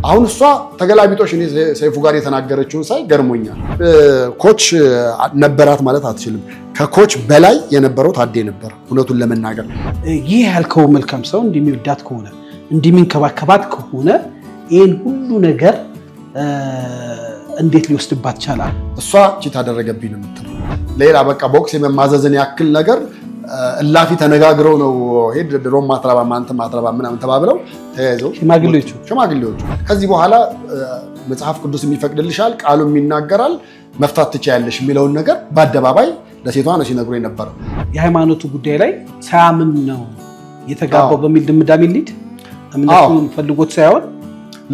አሁን እሷ ተገላቢጦሽ እኔ ሰይፉ ጋር የተናገረችውን ሳይ ገርሞኛል ኮች ነበራት ማለት አትችልም ከኮች በላይ የነበረው ታዴ ነበር እውነቱን ለመናገር ይህ ያልከው መልካም ሰው እንደሚወዳት ከሆነ እንደሚንከባከባት ከሆነ ይሄን ሁሉ ነገር እንዴት ሊወስድባት ይችላል እሷ ቺት አደረገብኝ ነው የምትለው ሌላ በቃ ቦክስ የመማዘዝን ያክል ነገር እላፊ ተነጋግረው ነው ሄድ ድሮም ማትራባ ማንተ ማትራባ ምናምን ተባብለው ተያይዘው ሽማግሌዎቹ ከዚህ በኋላ መጽሐፍ ቅዱስ የሚፈቅድልሻል ቃሉም ይናገራል መፍታት ትችያለሽ የሚለውን ነገር በአደባባይ ለሴቷ ነው ሲነግሩኝ ነበር የሃይማኖቱ ጉዳይ ላይ ሳያምን ነው የተጋባው በሚል ድምዳሜ ሊድ እምነቱን ፈልጎት ሳይሆን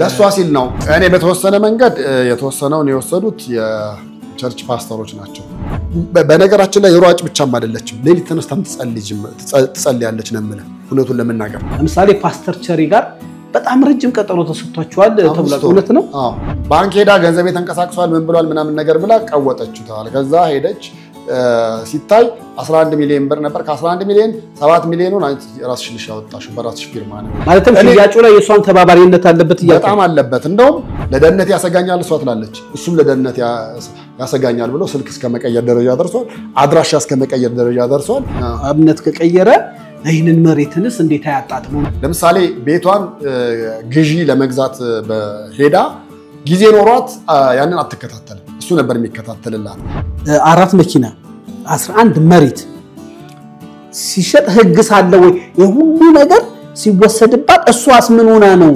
ለሷ ሲል ነው እኔ በተወሰነ መንገድ የተወሰነውን የወሰዱት የቸርች ፓስተሮች ናቸው በነገራችን ላይ የሯጭ ብቻም አይደለችም ሌሊት ተነስታም ትጸልያለች ነው ማለት እውነቱን ለመናገር ለምሳሌ ፓስተር ቸሪ ጋር በጣም ረጅም ቀጠሮ ተሰጥቷቸዋል ተብሏል እውነት ነው ባንክ ሄዳ ገንዘብ የተንቀሳቅሷል ምን ብሏል ምናምን ነገር ብላ ቀወጠችው ታለ ከዛ ሄደች ሲታይ 11 ሚሊዮን ብር ነበር ከ11 ሚሊዮን 7 ሚሊዮኑን አንቺ ራስሽ ልሽ ያወጣሽ በራስሽ ፊርማ ነው ማለትም ሽያጩ ላይ የሷን ተባባሪነት አለበት በጣም አለበት እንደውም ለደህንነት ያሰጋኛል እሷ ትላለች እሱም ለደህንነት ያሰጋኛል ብሎ ስልክ እስከ መቀየር ደረጃ ደርሷል አድራሻ እስከ መቀየር ደረጃ ደርሷል እምነት ከቀየረ ይሄንን መሬትንስ እንዴት ያጣጥሙ ለምሳሌ ቤቷን ግዢ ለመግዛት በሄዳ ጊዜ ኖሯት ያንን አትከታተልም እሱ ነበር የሚከታተልላት 4 መኪና 11 መሬት ሲሸጥ ህግ ሳለ ወይ የሁሉ ነገር ሲወሰድባት እሷስ ምን ሆና ነው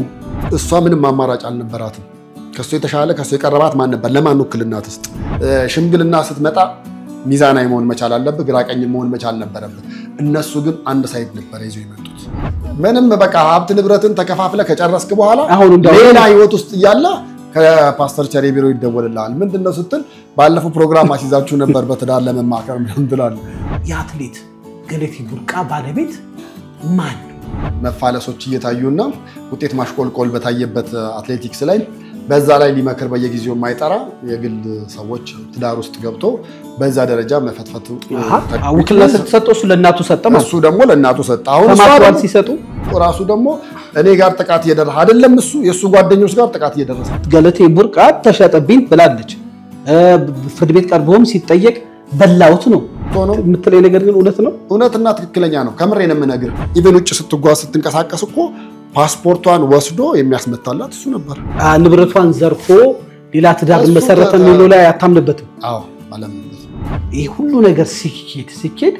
እሷ ምንም አማራጭ አልነበራትም ከሱ የተሻለ ከሱ የቀረባት ማን ነበር ለማን ወክልና ተስጥ ሽምግልና ስትመጣ ሚዛናዊ መሆን መቻል አለበት ግራቀኝ መሆን መቻል ነበረበት እነሱ ግን አንድ ሳይድ ነበር ይዘው የመጡት ምንም በቃ ሀብት ንብረትን ተከፋፍለ ከጨረስክ በኋላ ሌላ ህይወት ውስጥ ያለ ከፓስተር ቸሪ ቢሮ ይደወልልሃል ምንድነው ስትል ባለፈው ፕሮግራም አሲዛችሁ ነበር በትዳር ለመማከር ምን ትላል የአትሌት ገለቴ ቡርቃ ባለቤት ማን መፋለሶች እየታዩና ውጤት ማሽቆልቆል በታየበት አትሌቲክስ ላይ በዛ ላይ ሊመከር በየጊዜው ማይጠራ የግል ሰዎች ትዳር ውስጥ ገብቶ በዛ ደረጃ መፈትፈቱ ውክልና ተሰጠው ለናቱ ሰጠ እሱ ደግሞ ለናቱ ሰጠ አሁን ተማክሯል ሲሰጡ ራሱ ደግሞ እኔ ጋር ጥቃት እየደረሰ አይደለም እሱ የሱ ጓደኞች ጋር ጥቃት እየደረሰ ገለቴ ቡርቃ ተሸጠብኝ ብላለች ፍርድ ቤት ቀርቦም ሲጠየቅ በላውት ነው የምትለኝ ነገር ግን እውነትና ትክክለኛ ነው ከምሬ ነው የምነግር ኢቨን ውጭ ስትጓዝ ስትንቀሳቀስ እኮ ፓስፖርቷን ወስዶ የሚያስመታላት እሱ ነበር ንብረቷን ዘርፎ ሌላ ትዳር መሰረተ ነው ላይ አታምንበትም አዎ ማለምበት ይሄ ሁሉ ነገር ሲኬድ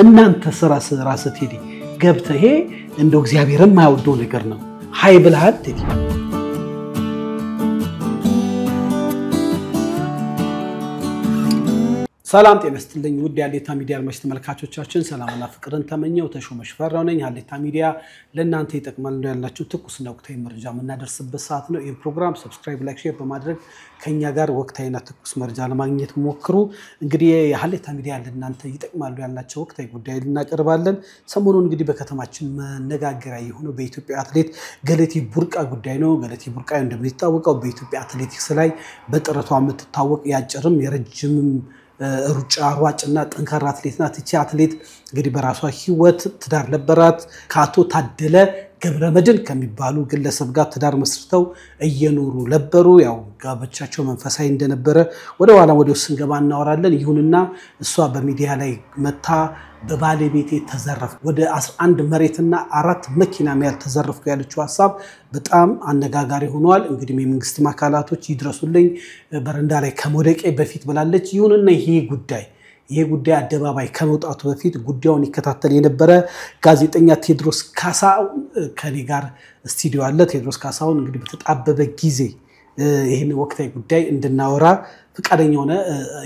እናንተ ስራ ስትሄዲ ገብተህ ይሄ እንደው እግዚአብሔርን ማይወደው ነገር ነው ሃይ ብልሃል ትዲ ሰላም ጤና ይስጥልኝ ውድ ያሌታ ሚዲያ አድማጭ ተመልካቾቻችን ሰላምና ፍቅርን ተመኘው ተሾመሽ ፈራው ነኝ ያሌታ ሚዲያ ለእናንተ ይጠቅማል ነው ያላችሁ ትኩስና ወቅታዊ መረጃ የምናደርስበት ሰዓት ነው ይሄን ፕሮግራም ሰብስክራይብ ላይክ ሼር በማድረግ ከኛ ጋር ወቅታዊና ትኩስ መረጃ ለማግኘት ሞክሩ እንግዲህ ያሌታ ሚዲያ ለእናንተ ይጠቅማል ያላችሁ ወቅታዊ ጉዳይ ልናቀርባለን ሰሞኑን እንግዲህ በከተማችን መነጋገሪያ የሆነው በኢትዮጵያ አትሌት ገለቴ ቡርቃ ጉዳይ ነው ገለቴ ቡርቃ እንደሚታወቀው በኢትዮጵያ አትሌቲክስ ላይ በጥረቷ የምትታወቅ ያጭርም የረጅምም ሩጫ ሯጭና ጠንካራ አትሌት ናት እቺ አትሌት እንግዲህ በራሷ ህይወት ትዳር ነበራት ከአቶ ታደለ ገብረመድን ከሚባሉ ግለሰብ ጋር ትዳር መስርተው እየኖሩ ነበሩ ያው ጋብቻቸው መንፈሳዊ እንደነበረ ወደ ኋላ ወዲው ስንገባ እናወራለን ይሁንና እሷ በሚዲያ ላይ መታ በባለቤቴ ተዘረፍ ወደ 11 መሬትና 4 መኪና ሚያል ተዘረፍኩ ያለችው ሐሳብ በጣም አነጋጋሪ ሆኗል እንግዲህ የመንግስት ማካላቶች ይድረሱልኝ በረንዳ ላይ ከመውደቄ በፊት ብላለች ይሁንና ይሄ ጉዳይ አደባባይ ከመውጣቱ በፊት ጉዳዩን ይከታተል የነበረ ጋዜጠኛ ቴድሮስ ካሳው ከኔ ጋር ስቱዲዮ አለ ቴድሮስ ካሳውን እንግዲህ በተጣበበ ጊዜ ይሄን ወቅታዊ ጉዳይ እንድናወራ ፍቃደኛ ሆነ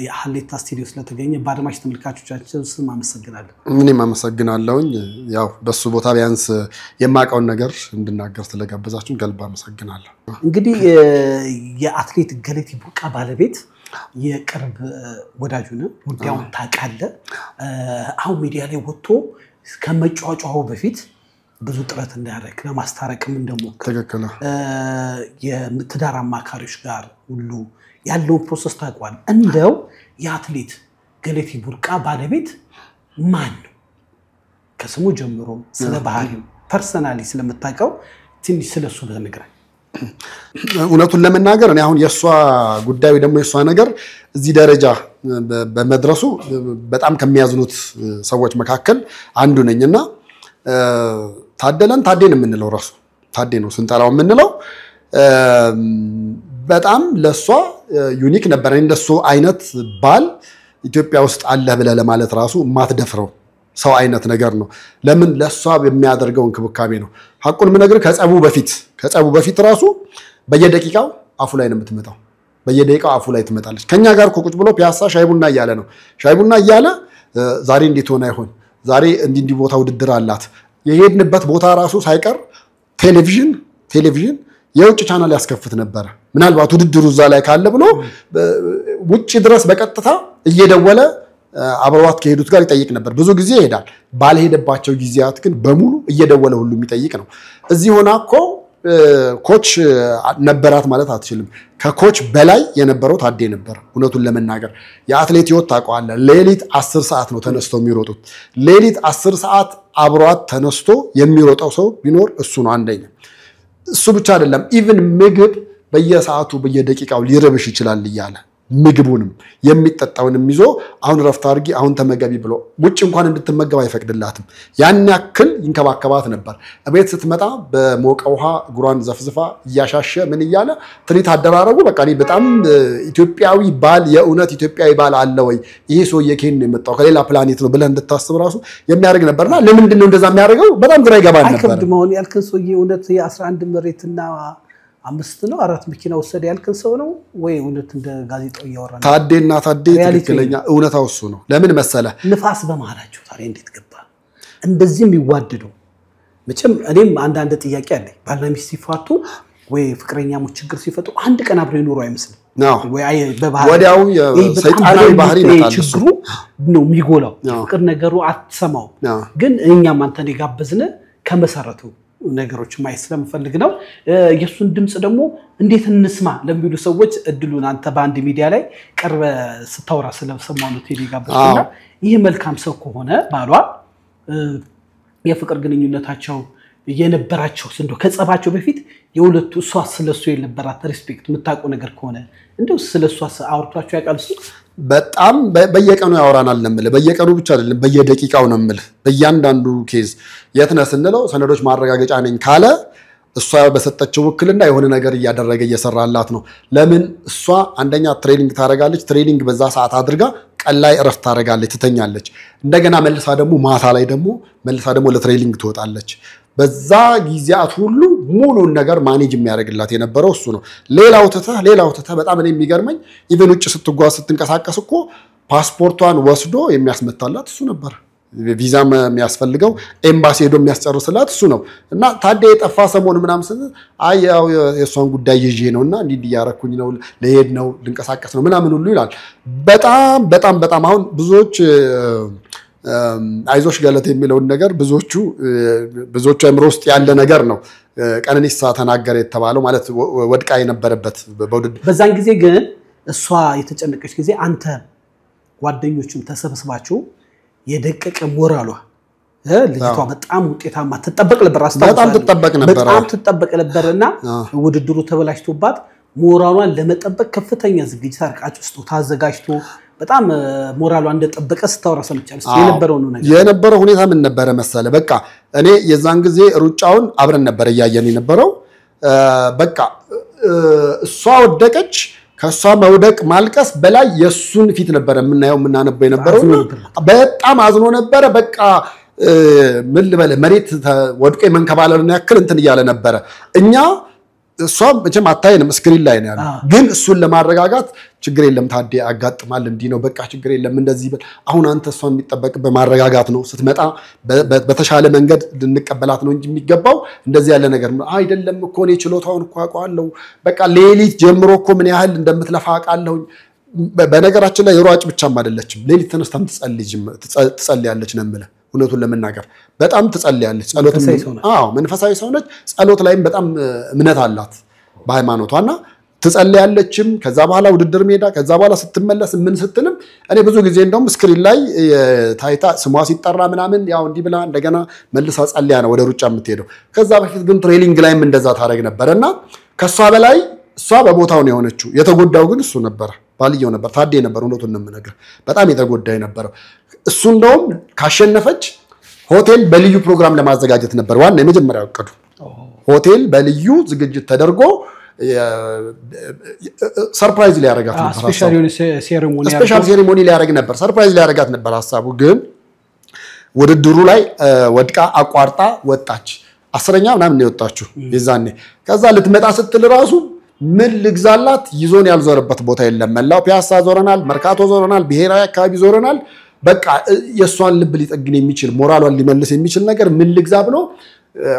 የሐሌታ ስቱዲዮ ስለተገኘ በአድማጭ ተመልካቾቻችን ስም አመሰግናለሁ ምንም አመሰግናለሁኝ ያው በሱ ቦታ ቢያንስ የማቀውን ነገር እንድናገር ስለጋበዛችሁን ገልባ አመሰግናለሁ እንግዲህ የአትሌት ገለቴ ቡርቃ ባለቤት የቅርብ ወዳጁ ነው ጉዳዩን ታቃለ አሁን ሚዲያ ላይ ወጥቶ ከመጫጫው በፊት ብዙ ጥረት እንዳያደርግ ለማስታረቅም እንደሞከረ ተከከለ የትዳር አማካሪዎች ጋር ሁሉ ያለው ፕሮሰስ ታቋል እንደው የአትሌት ገለቴ ቡርቃ ባለቤት ማን ነው ከስሙ ጀምሮ ስለ ባህሪው ፐርሰናሊ ስለምታውቀው ትንሽ ስለሱ በነገራችን እውነቱን ለመናገር እኔ አሁን የሷ ጉዳይ ደግሞ የሷ ነገር እዚህ ደረጃ በመድረሱ በጣም ከሚያዝኑት ሰዎች መካከል አንዱ ነኝና ታደለን የምንለው ራሱ ታዴ ነው ስንጠራው የምንለው በጣም ለሷ ዩኒክ ነበር። እንደሱ አይነት ባል ኢትዮጵያ ውስጥ አለ ብለ ለማለት ራሱ ማትደፍረው ሰው አይነት ነገር ነው። ለምን ለሷ የሚያደርገው እንክብካቤ ነው። ሐቁን ምነግር ከጸቡ በፊት ራሱ በየደቂቃው አፉ ላይ ነው የምትመጣው። በየደቂቃው አፉ ላይ ትመጣለች። ከኛ ጋር ቁጭ ብሎ ፒያሳ ሻይ ቡና እያለ ነው። ሻይ ቡና እያለ ዛሬ እንዴት ሆነ ይሆን? ዛሬ እንዲህ ቦታ ውድድር አላት። የሄድንበት ቦታ ራሱ ሳይቀር ቴሌቪዥን የውጭ ቻናል ያስከፍት ነበር። ምናልባት ውድድሩ እዛ ላይ ካለ ብሎ ውጭ ድረስ በቀጥታ እየደወለ አብረዋት ከሄዱት ጋር ይጠይቅ ነበር። ብዙ ጊዜ ይሄዳል። ባልሄደባቸው ጊዜያት ግን በሙሉ እየደወለ ሁሉ የሚጠይቅ ነው። እዚህ ሆና እኮ ኮች ነበራት ማለት አትችልም። ከኮች በላይ የነበረው ታዴ ነበር። እውነቱን ለመናገር የአትሌት ህይወት ታውቀዋለህ። ሌሊት 10 ሰዓት ነው ተነስተው የሚሮጡት። ሌሊት 10 ሰዓት አብሯት ተነስቶ የሚሮጠው ሰው ቢኖር እሱ ነው አንደኛ። እሱ ብቻ አይደለም፣ ኢቭን ምግብ በየሰዓቱ በየደቂቃው ሊርብሽ ይችላል እያለ ምግቡንም የሚጠጣውንም ይዞ አሁን ረፍት አድርጊ አሁን ተመገቢ ብሎ ውጭ እንኳን እንድትመገብ አይፈቅድላትም። ያን ያክል ይንከባከባት ነበር። እቤት ስትመጣ በሞቀ ውሃ እግሯን ዘፍዝፋ እያሻሸ ምን እያለ ትሪት አደራረጉ በቃ እኔ በጣም ኢትዮጵያዊ ባል የእውነት ኢትዮጵያዊ ባል አለ ወይ ይሄ ሰውዬ ከየት ነው የመጣው ከሌላ ፕላኔት ነው ብለህ እንድታስብ ራሱ የሚያደርግ ነበርና ለምንድን ነው እንደዛ የሚያደርገው በጣም ግራ ይገባል ነበር። አይከብድም። አሁን ያልከን ሰውዬ እውነት የ11 መሬትና 5 ነው 4 መኪና ወሰደ ያልከን ሰው ነው ወይ እውነት እንደ ጋዜጣው ያወራን? ታዴና ታዴ ትክክለኛ እውነታው እሱ ነው። ለምን መሰለ ንፋስ በመሃላቸው ታዲያ እንዴት ገባ? እንደዚህም ይዋደዱ መቼም እኔም አንዳንድ ጥያቄ አለኝ። ባልና ሚስት ሲፋቱ ወይ ፍቅረኛሞች ችግር ሲፈጡ አንድ ቀን አብረው ይኖሩ አይመስልም ወይ? አይ በባህሪ ወዲያው ሰይጣናዊ ባህሪ ይመጣል። ችግሩ ነው የሚጎላው። ፍቅር ነገሩ አትሰማው። ግን እኛም አንተን የጋበዝነ ከመሰረቱ ነገሮች ማየት ስለምፈልግ ነው። የሱን ድምጽ ደግሞ እንዴት እንስማ ለሚሉ ሰዎች እድሉን አንተ በአንድ ሚዲያ ላይ ቀርበ ስታወራ ስለሰማው ነው ቴዲ ጋብዝና ይሄ መልካም ሰው ከሆነ ባሏ የፍቅር ግንኙነታቸው የነበራቸው እንደው ከጸባቸው በፊት የሁለቱ እሷ ስለሱ የነበራት ሪስፔክት የምታውቀው ነገር ከሆነ እንደው ስለሱ አውርቷቸው ያውቃል? በጣም በየቀኑ ያወራናል ነው የምልህ። በየቀኑ ብቻ አይደለም በየደቂቃው ነው የምልህ። በእያንዳንዱ ኬዝ የት ነህ ስንለው ሰነዶች ማረጋገጫ ነኝ ካለ እሷ በሰጠችው ውክልና የሆነ ነገር እያደረገ እየሰራላት ነው። ለምን እሷ አንደኛ ትሬኒንግ ታደርጋለች። ትሬኒንግ በዛ ሰዓት አድርጋ ቀን ላይ እረፍት ታደርጋለች፣ ትተኛለች። እንደገና መልሳ ደግሞ ማታ ላይ ደግሞ ለትሬኒንግ ትወጣለች። በዛ ጊዜያት ሁሉ ሙሉን ነገር ማኔጅ የሚያደርግላት የነበረው እሱ ነው። ሌላው ተተ በጣም እኔ የሚገርመኝ ኢቨን ውጭ ስትጓዝ ስትንቀሳቀስ እኮ ፓስፖርቷን ወስዶ የሚያስመታላት እሱ ነበር። ቪዛ የሚያስፈልገው ኤምባሲ ሄዶ የሚያስጨርስላት እሱ ነው። እና ታዴ የጠፋ ሰሞን ምናምን አይ ያው የሷን ጉዳይ ይዤ ነውና እንዲህ ያረኩኝ ነው ለሄድ ነው ልንቀሳቀስ ነው ምናምን ሁሉ ይላል። በጣም አሁን ብዙዎች አይዞሽ ገለቴ የሚለውን ነገር ብዙዎቹ አእምሮ ውስጥ ያለ ነገር ነው። ቀነኒሳ ተናገረ የተባለው ማለት ወድቃ የነበረበት በውድድር በዛን ጊዜ ግን እሷ የተጨነቀች ጊዜ አንተ ጓደኞቹም ተሰብስባችሁ የደቀቀ ሞራሏ ልጅቷ በጣም ውጤታማ ትጠበቅ ነበር። በጣም ትጠበቅ ነበርና ውድድሩ ተበላሽቶባት ሞራሏን ለመጠበቅ ከፍተኛ ዝግጅት አርቃችሁ ታዘጋጅቶ በጣም ሞራሏ እንደጠበቀ ስታወራ ሰምቻለሁ። የነበረው ሁኔታ ምን ነበር መሰለ? በቃ እኔ የዛን ጊዜ ሩጫውን አብረን ነበር ያያየን የነበረው። በቃ እሷ ወደቀች። ከሷ መውደቅ ማልቀስ በላይ የሱን ፊት ነበር የምናነበው የነበረው። በጣም አዝኖ ነበር። በቃ ምን ልበል መሬት ወድቆ መንከባለልን ያክል እንትን እያለ ነበር። እኛ እሷ መቼም አታየንም ስክሪን ላይ ነው ያለው። ግን እሱን ለማረጋጋት ችግር የለም ታዴ አጋጥማል እንዲህ ነው በቃ ችግር የለም እንደዚህ በል። አሁን አንተ እሷን የሚጠበቅ በማረጋጋት ነው። ስትመጣ በተሻለ መንገድ ልንቀበላት ነው እንጂ የሚገባው እንደዚህ ያለ ነገር አይደለም እኮ እኔ ችሎታውን እኮ አውቀዋለሁ። በቃ ሌሊት ጀምሮ እኮ ምን ያህል እንደምትለፋ አውቃለሁ። በነገራችን ላይ የሯጭ ብቻም አይደለችም። ሌሊት ተነስታም ትጸልያለች ነው የምልህ። እውነቱን ለመናገር በጣም ትጸልያለች። መንፈሳዊ ሰው ነች። ጸሎት ላይም በጣም እምነት አላት በሃይማኖቷና ትጸልያለችም። ከዛ በኋላ ውድድር ሜዳ ከዛ በኋላ ስትመለስ ምን ስትልም እኔ ብዙ ጊዜ እንደውም ስክሪን ላይ ታይታ ስሟ ሲጠራ ምናምን ያው እንዲህ ብላ እንደገና መልሳ ጸልያ ነው ወደ ሩጫ የምትሄደው። ከዛ በፊት ግን ትሬኒንግ ላይም እንደዛ ታደርግ ነበርና ከሷ በላይ እሷ በቦታው ነው የሆነችው የተጎዳው ግን እሱ ነበር ባልየው ነበር ታዴ ነበር እውነቱን ነው የምነግርህ በጣም የተጎዳ የነበረው እሱ እንደውም ካሸነፈች ሆቴል በልዩ ፕሮግራም ለማዘጋጀት ነበር ዋና የመጀመሪያው እቅዱ ሆቴል በልዩ ዝግጅት ተደርጎ ሰርፕራይዝ ሊያረጋት ነበር ስፔሻል ሴሬሞኒ ሊያረግ ነበር ሰርፕራይዝ ሊያረጋት ነበር ሐሳቡ ግን ውድድሩ ላይ ወድቃ አቋርጣ ወጣች 10ኛ ምናምን ነው የወጣችው ይዛኔ ከዛ ልትመጣ ስትል ራሱ ምን ልግዛላት ይዞን ያልዞረበት ቦታ የለም መላው ፒያሳ ዞረናል መርካቶ ዞረናል ብሔራዊ አካባቢ ዞረናል በቃ የሷን ልብ ሊጠግን የሚችል ሞራሏን ሊመልስ የሚችል ነገር ምን ልግዛ ብሎ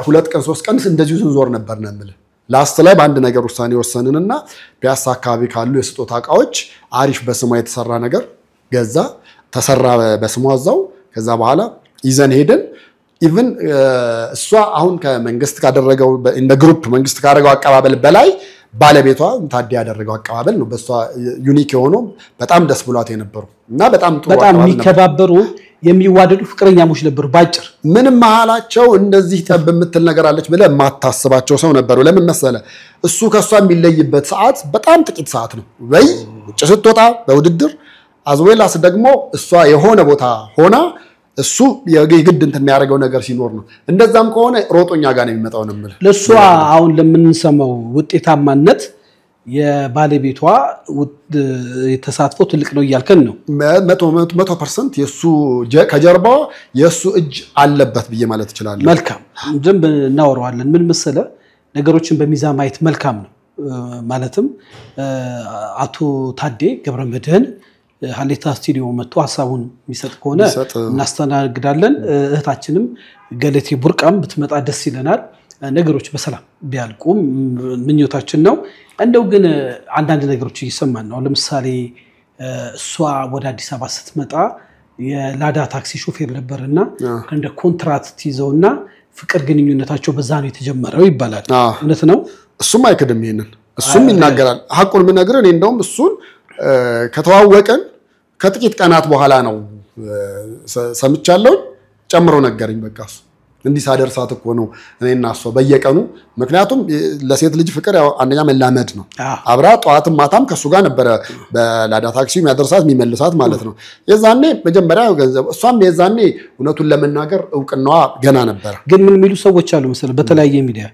2 ቀን 3 ቀን እንደዚሁ ስንዞር ነበር ነው የምልህ ላስት ላይ በአንድ ነገር ውሳኔ ወሰንንና ፒያሳ አካባቢ ካሉ የስጦታ ዕቃዎች አሪፍ በስሟ የተሰራ ነገር ገዛ ተሰራ በስሟ አዛው ከዛ በኋላ ይዘን ሄደን ኢቭን እሷ አሁን ከመንግስት ካደረገው እንደ ግሩፕ መንግስት ካደረገው አቀባበል በላይ ባለቤቷ ታዲያ ያደረገው አቀባበል ነው በሷ ዩኒክ ሆኖ በጣም ደስ ብሏት የነበሩ እና በጣም ጥሩ በጣም የሚከባበሩ የሚዋደዱ ፍቅረኛሞች ነበሩ ባጭር ምንም መሃላቸው እንደዚህ ጠብ የምትል ነገር አለች ብለ ማታስባቸው ሰው ነበሩ ለምን መሰለ እሱ ከሷ የሚለይበት ሰዓት በጣም ጥቂት ሰዓት ነው ወይ ውጭ ስትወጣ በውድድር አዝዌላስ ደግሞ እሷ የሆነ ቦታ ሆና እሱ የግድ እንትን የሚያደርገው ነገር ሲኖር ነው እንደዛም ከሆነ ሮጦኛ ጋር ነው የሚመጣው ነው ማለት ለሷ አሁን ለምንሰማው ውጤታማነት የባለቤቷ የተሳትፎ ትልቅ ነው ይያልከን ነው 100% የሱ ከጀርባው የሱ እጅ አለበት ብዬ ማለት ይችላል መልካም ደም እናወራዋለን ምን መሰለ ነገሮችን በሚዛን ማየት መልካም ነው ማለትም አቶ ታዴ ገብረመድህን ሀሌታ ስቱዲዮ መጥቶ ሐሳቡን የሚሰጥ ከሆነ እናስተናግዳለን እህታችንም ገለቴ ቡርቃም ብትመጣ ደስ ይለናል ነገሮች በሰላም ቢያልቁም ምኞታችን ነው እንደው ግን አንዳንድ ነገሮች እየሰማን ነው ለምሳሌ እሷ ወደ አዲስ አበባ ስትመጣ የላዳ ታክሲ ሾፌር ነበርና እንደ ኮንትራክት ይዘውና ፍቅር ግንኙነታቸው በዛ ነው የተጀመረው ይባላል እውነት ነው እሱም አይከደም ይሄንን እሱም ይናገራል ሐቁን ምን ነገር እኔ እንደውም እሱን ከተዋወቀን ከጥቂት ቀናት በኋላ ነው ሰምቻለሁ ጨምሮ ነገርኝ በቃ እሱ እንዲህ ሳደርሳት እኮ ነው እኔና እሷ በየቀኑ ምክንያቱም ለሴት ልጅ ፍቅር ያው አንደኛ መላመድ ነው አብራ ጧትም ማታም ከሱ ጋር ነበር በላዳ ታክሲ የሚያደርሳት የሚመልሳት ማለት ነው የዛኔ መጀመሪያ ገንዘብ እሷም የዛኔ እውነቱን ለመናገር ዕውቅናዋ ገና ነበር ግን ምን የሚሉ ሰዎች አሉ መሰለ በተለያየ ሚዲያ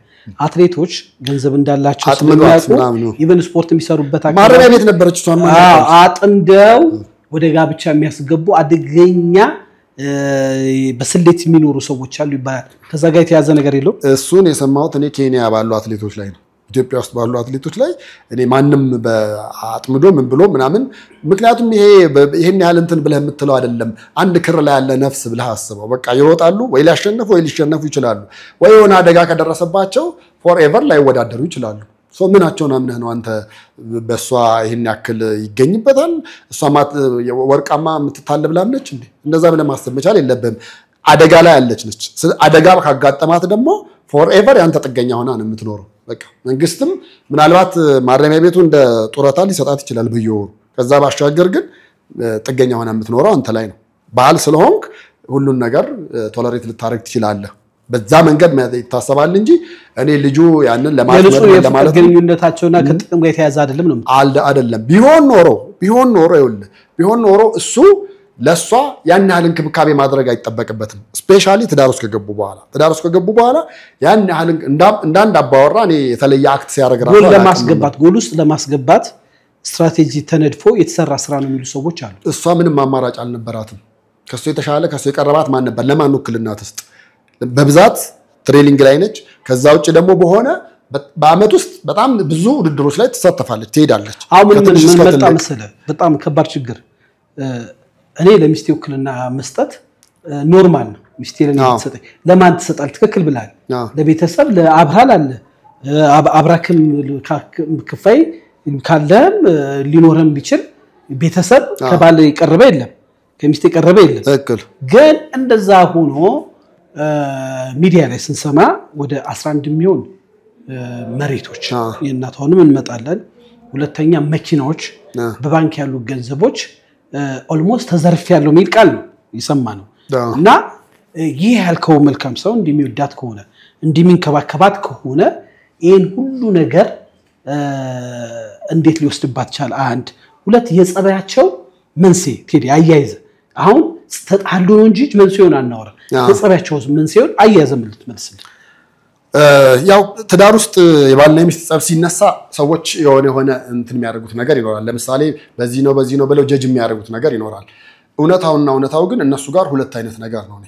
አትሌቶች ገንዘብ እንዳላቸው ስለሚያውቁ ኢቨን ስፖርት የሚሰሩበት አካባቢ ማረሚያ ቤት ነበረች እሷ አጥንደው ወደ ጋብቻ የሚያስገቡ አደገኛ በስሌት የሚኖሩ ሰዎች አሉ ይባላል ከዛ ጋር የተያዘ ነገር የለው እሱን የሰማሁት እኔ ኬንያ ባሉ አትሌቶች ላይ ነው ኢትዮጵያ ውስጥ ባሉ አትሌቶች ላይ እኔ ማንንም በአጥምዶ ምን ብሎ ምናምን ምክንያቱም ይሄን ያህል እንትን ብለህ የምትለው አይደለም አንድ ክር ላይ ያለ ነፍስ ብለህ አስበው በቃ ይሮጣሉ ወይ ሊያሸነፉ ወይ ሊሸነፉ ይችላሉ ወይ የሆነ አደጋ ከደረሰባቸው ፎርኤቨር ላይ ወዳደሩ ይችላሉ ሶ ምናቸውን አምነህ ነው አንተ በሷ ይሄን ያክል ይገኝበታል እሷ ወርቃማ የምትታለብ ላምነች እንዴ እንደዛ ብለህ ማሰብ መቻል የለብህም አደጋ ላይ ያለች ነች አደጋ ካጋጠማት ደግሞ ፎርኤቨር ያንተ ጥገኛ ሆና ነው የምትኖረው በቃ መንግስትም ምናልባት ማረሚያ ቤቱ እንደ ጡረታ ሊሰጣት ይችላል በየወሩ ከዛ ባሻገር ግን ጥገኛ ሆና የምትኖረው አንተ ላይ ነው ባል ስለሆንክ ሁሉን ነገር ቶለሬት ልታረግ ትችላለህ በዛ መንገድ ይታሰባል እንጂ እኔ ልጁ ያንን ለማለት ግንኙነታቸውና ከጥቅም ጋር የተያዘ አይደለም ነው አይደለም ቢሆን ኖሮ እሱ ለሷ ያን ያህል እንክብካቤ ማድረግ አይጠበቅበትም ስፔሻሊ ትዳር ውስጥ ከገቡ በኋላ ያን ያህል እንዳንድ አባወራ እኔ የተለየ አክት ሲያደርግ ጎል ውስጥ ለማስገባት ስትራቴጂ ተነድፎ የተሰራ ስራ ነው የሚሉ ሰዎች አሉ እሷ ምንም አማራጭ አልነበራትም ከሱ የተሻለ ከሱ የቀረባት ማን ነበር ለማን ወክልናት ውስጥ በብዛት ትሬኒንግ ላይ ነች ከዛ ውጭ ደግሞ በሆነ በአመት ውስጥ በጣም ብዙ ውድድሮች ላይ ትሳተፋለች ትሄዳለች አሁን ምን መጣ መሰለ በጣም ከባድ ችግር እኔ ለሚስቴ ወክልና መስጠት ኖርማል ነው ሚስቴ ለማን ትሰጣል ትክክል ብላል ለቤተሰብ ለአብራል አለ አብራክም ክፋይ ካለም ሊኖርም ቢችል ቤተሰብ ከባለ ይቀርበ የለም ከሚስቴ ይቀርበ የለም ትክክል ግን እንደዛ ሆኖ ሚዲያ ላይ ስንሰማ ወደ 11 ሚሊዮን መሬቶች የእናቷንም እንመጣለን ሁለተኛ መኪናዎች በባንክ ያሉ ገንዘቦች ኦልሞስት ተዘርፍ ያለው ሚል ቃል ነው ይሰማነው እና ይሄ ያልከው መልካም ሰው እንደሚወዳት ከሆነ እንደሚንከባከባት ከሆነ ይሄን ሁሉ ነገር እንዴት ሊወስድባት ቻለ? አንድ ሁለት የጸባያቸው መንስኤ ቴዲ አያይዘ አሁን ተጣሉ ነው እንጂ መንስኤውን አናወራ። የጸባያቸው መንስኤውን አያይዘ ምልት መልስልኝ። ያው ትዳር ውስጥ የባልና የሚስት ጸብ ሲነሳ ሰዎች የሆነ እንትን የሚያደርጉት ነገር ይኖራል። ለምሳሌ በዚህ ነው ብለው ጀጅ የሚያደርጉት ነገር ይኖራል። እውነታው ግን እነሱ ጋር ሁለት አይነት ነገር ነው።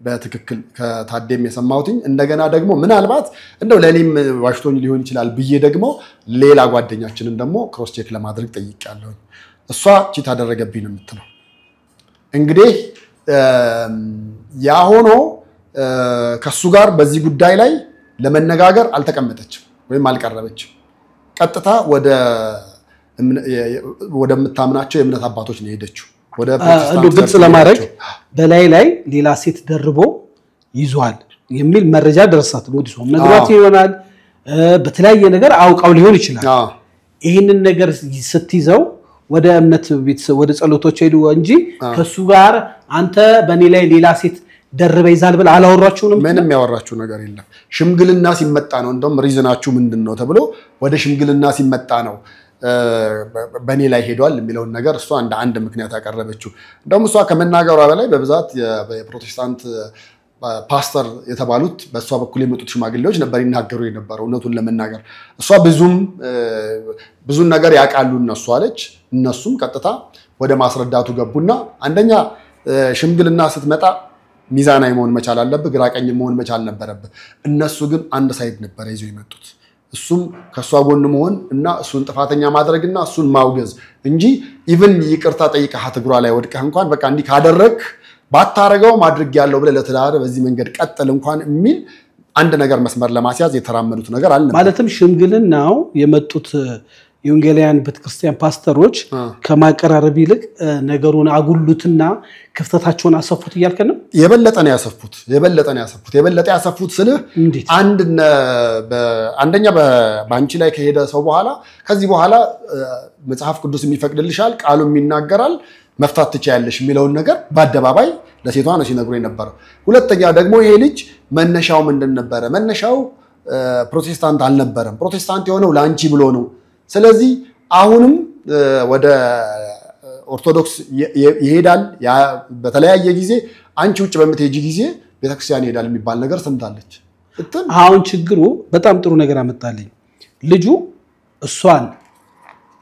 በትክክል ከታደም የሰማሁትኝ እንደገና ደግሞ ምናልባት እንደው ለኔም ዋሽቶኝ ሊሆን ይችላል ብዬ ደግሞ ሌላ ጓደኛችንን ደግሞ ክሮስ ቼክ ለማድረግ ጠይቄያለሁ። እሷ ቺት አደረገብኝ ነው የምትለው። እንግዲህ ያ ሆኖ ከሱ ጋር በዚህ ጉዳይ ላይ ለመነጋገር አልተቀመጠችም ወይም አልቀረበችም። ቀጥታ ወደ ምታምናቸው የእምነት አባቶች ነው ሄደችው። ወደ ፕሮቴስታንት ግልጽ ለማድረግ በላይ ሌላ ሴት ደርቦ ይዟል የሚል መረጃ ደረሳት። ወዲሶ ነግሯት ይሆናል፣ በተለያየ ነገር አውቃው ሊሆን ይችላል። ይሄንን ነገር ስትይዘው ወደ እምነት ቤተሰብ ወደ ጸሎቶች ሄዱ እንጂ ከሱ ጋር አንተ በኔ ላይ ሌላ ሴት ደርበ ይዛል ብለ አላወራችሁንም? ምንም ያወራችሁ ነገር የለም። ሽምግልና ሲመጣ ነው እንደውም ሪዝናችሁ ምንድነው ተብሎ ወደ ሽምግልና ሲመጣ ነው በኔ ላይ ሄዷል የሚለውን ነገር እሷ እንደ አንድ ምክንያት ያቀረበችው። እንደውም እሷ ከመናገሯ በላይ በብዛት የፕሮቴስታንት ፓስተር የተባሉት በእሷ በኩል የመጡት ሽማግሌዎች ነበር ይናገሩ የነበረው። እውነቱን ለመናገር እሷ ብዙን ነገር ያውቃሉ እነሱ አለች። እነሱም ቀጥታ ወደ ማስረዳቱ ገቡና አንደኛ ሽምግልና ስትመጣ ሚዛናዊ መሆን መቻል አለብህ፣ ግራቀኝ መሆን መቻል ነበረብህ። እነሱ ግን አንድ ሳይድ ነበር ይዘው የመጡት። እሱም ከሷ ጎን መሆን እና እሱን ጥፋተኛ ማድረግና እሱን ማውገዝ እንጂ ኢቭን ይቅርታ ጠይቀህ እግሯ ላይ ወድቀህ እንኳን በቃ እንዲህ ካደረክ ባታረጋው ማድረግ ያለው ብለ ለተዳረ በዚህ መንገድ ቀጥል እንኳን የሚል አንድ ነገር መስመር ለማስያዝ የተራመዱት ነገር አለ። ማለትም ሽምግልናው የመጡት የወንጌላውያን ቤተክርስቲያን ፓስተሮች ከማቀራረብ ይልቅ ነገሩን አጉሉትና ክፍተታቸውን አሰፉት እያልከ ነው? የበለጠ ነው ያሰፉት ስልህ አንደኛ በአንቺ ላይ ከሄደ ሰው በኋላ ከዚህ በኋላ መጽሐፍ ቅዱስ የሚፈቅድልሻል፣ ቃሉም ይናገራል፣ መፍታት ትችያለሽ የሚለውን ነገር በአደባባይ ለሴቷ ነው ሲነግሩ የነበረው። ሁለተኛ ደግሞ ይሄ ልጅ መነሻው ምንድን ነበረ? መነሻው ፕሮቴስታንት አልነበረም። ፕሮቴስታንት የሆነው ለአንቺ ብሎ ነው። ስለዚህ አሁንም ወደ ኦርቶዶክስ ይሄዳል። በተለያየ ጊዜ አንቺ ውጭ በምትሄጂ ጊዜ ቤተክርስቲያን ይሄዳል የሚባል ነገር ሰምታለች። አሁን ችግሩ በጣም ጥሩ ነገር አመጣልኝ። ልጁ እሷን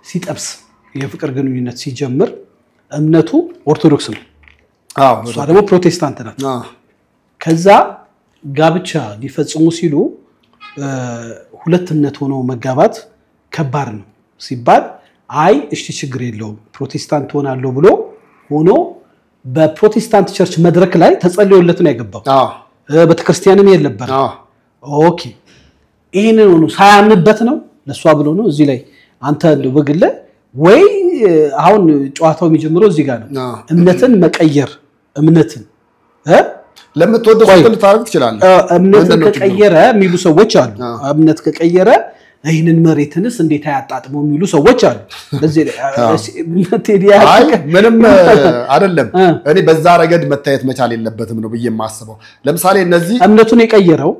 ሲጠብስ የፍቅር ግንኙነት ሲጀምር እምነቱ ኦርቶዶክስ ነው። እሷ ደግሞ ፕሮቴስታንት ናት። ከዛ ጋብቻ ሊፈጽሙ ሲሉ ሁለትነት ሆኖ መጋባት ከባድ ነው ሲባል አይ እሺ ችግር የለውም ፕሮቴስታንት ሆናለሁ ብሎ ሆኖ በፕሮቴስታንት ቸርች መድረክ ላይ ተጸልዮለት ነው ያገባው። በተክርስቲያንም የለበር። ኦኬ ይሄንን ነው ሳያምንበት ነው ለሷ ብሎ ነው እዚህ ላይ አንተ በግለ ወይ አሁን ጨዋታው የሚጀምረው እዚህ ጋር ነው። እምነትን መቀየር እምነትን ለምትወደው ሰው ልታረግ ትችላለህ። እምነትን ከቀየረ የሚሉ ሰዎች አሉ። እምነት ከቀየረ ይሄንን መሬትንስ እንዴት ያጣጥመው የሚሉ ሰዎች አሉ። ለዚህ አይ ምንም አይደለም። እኔ በዛ ረገድ መታየት መቻል የለበትም ነው በየማስበው። ለምሳሌ እነዚህ እምነቱን የቀየረው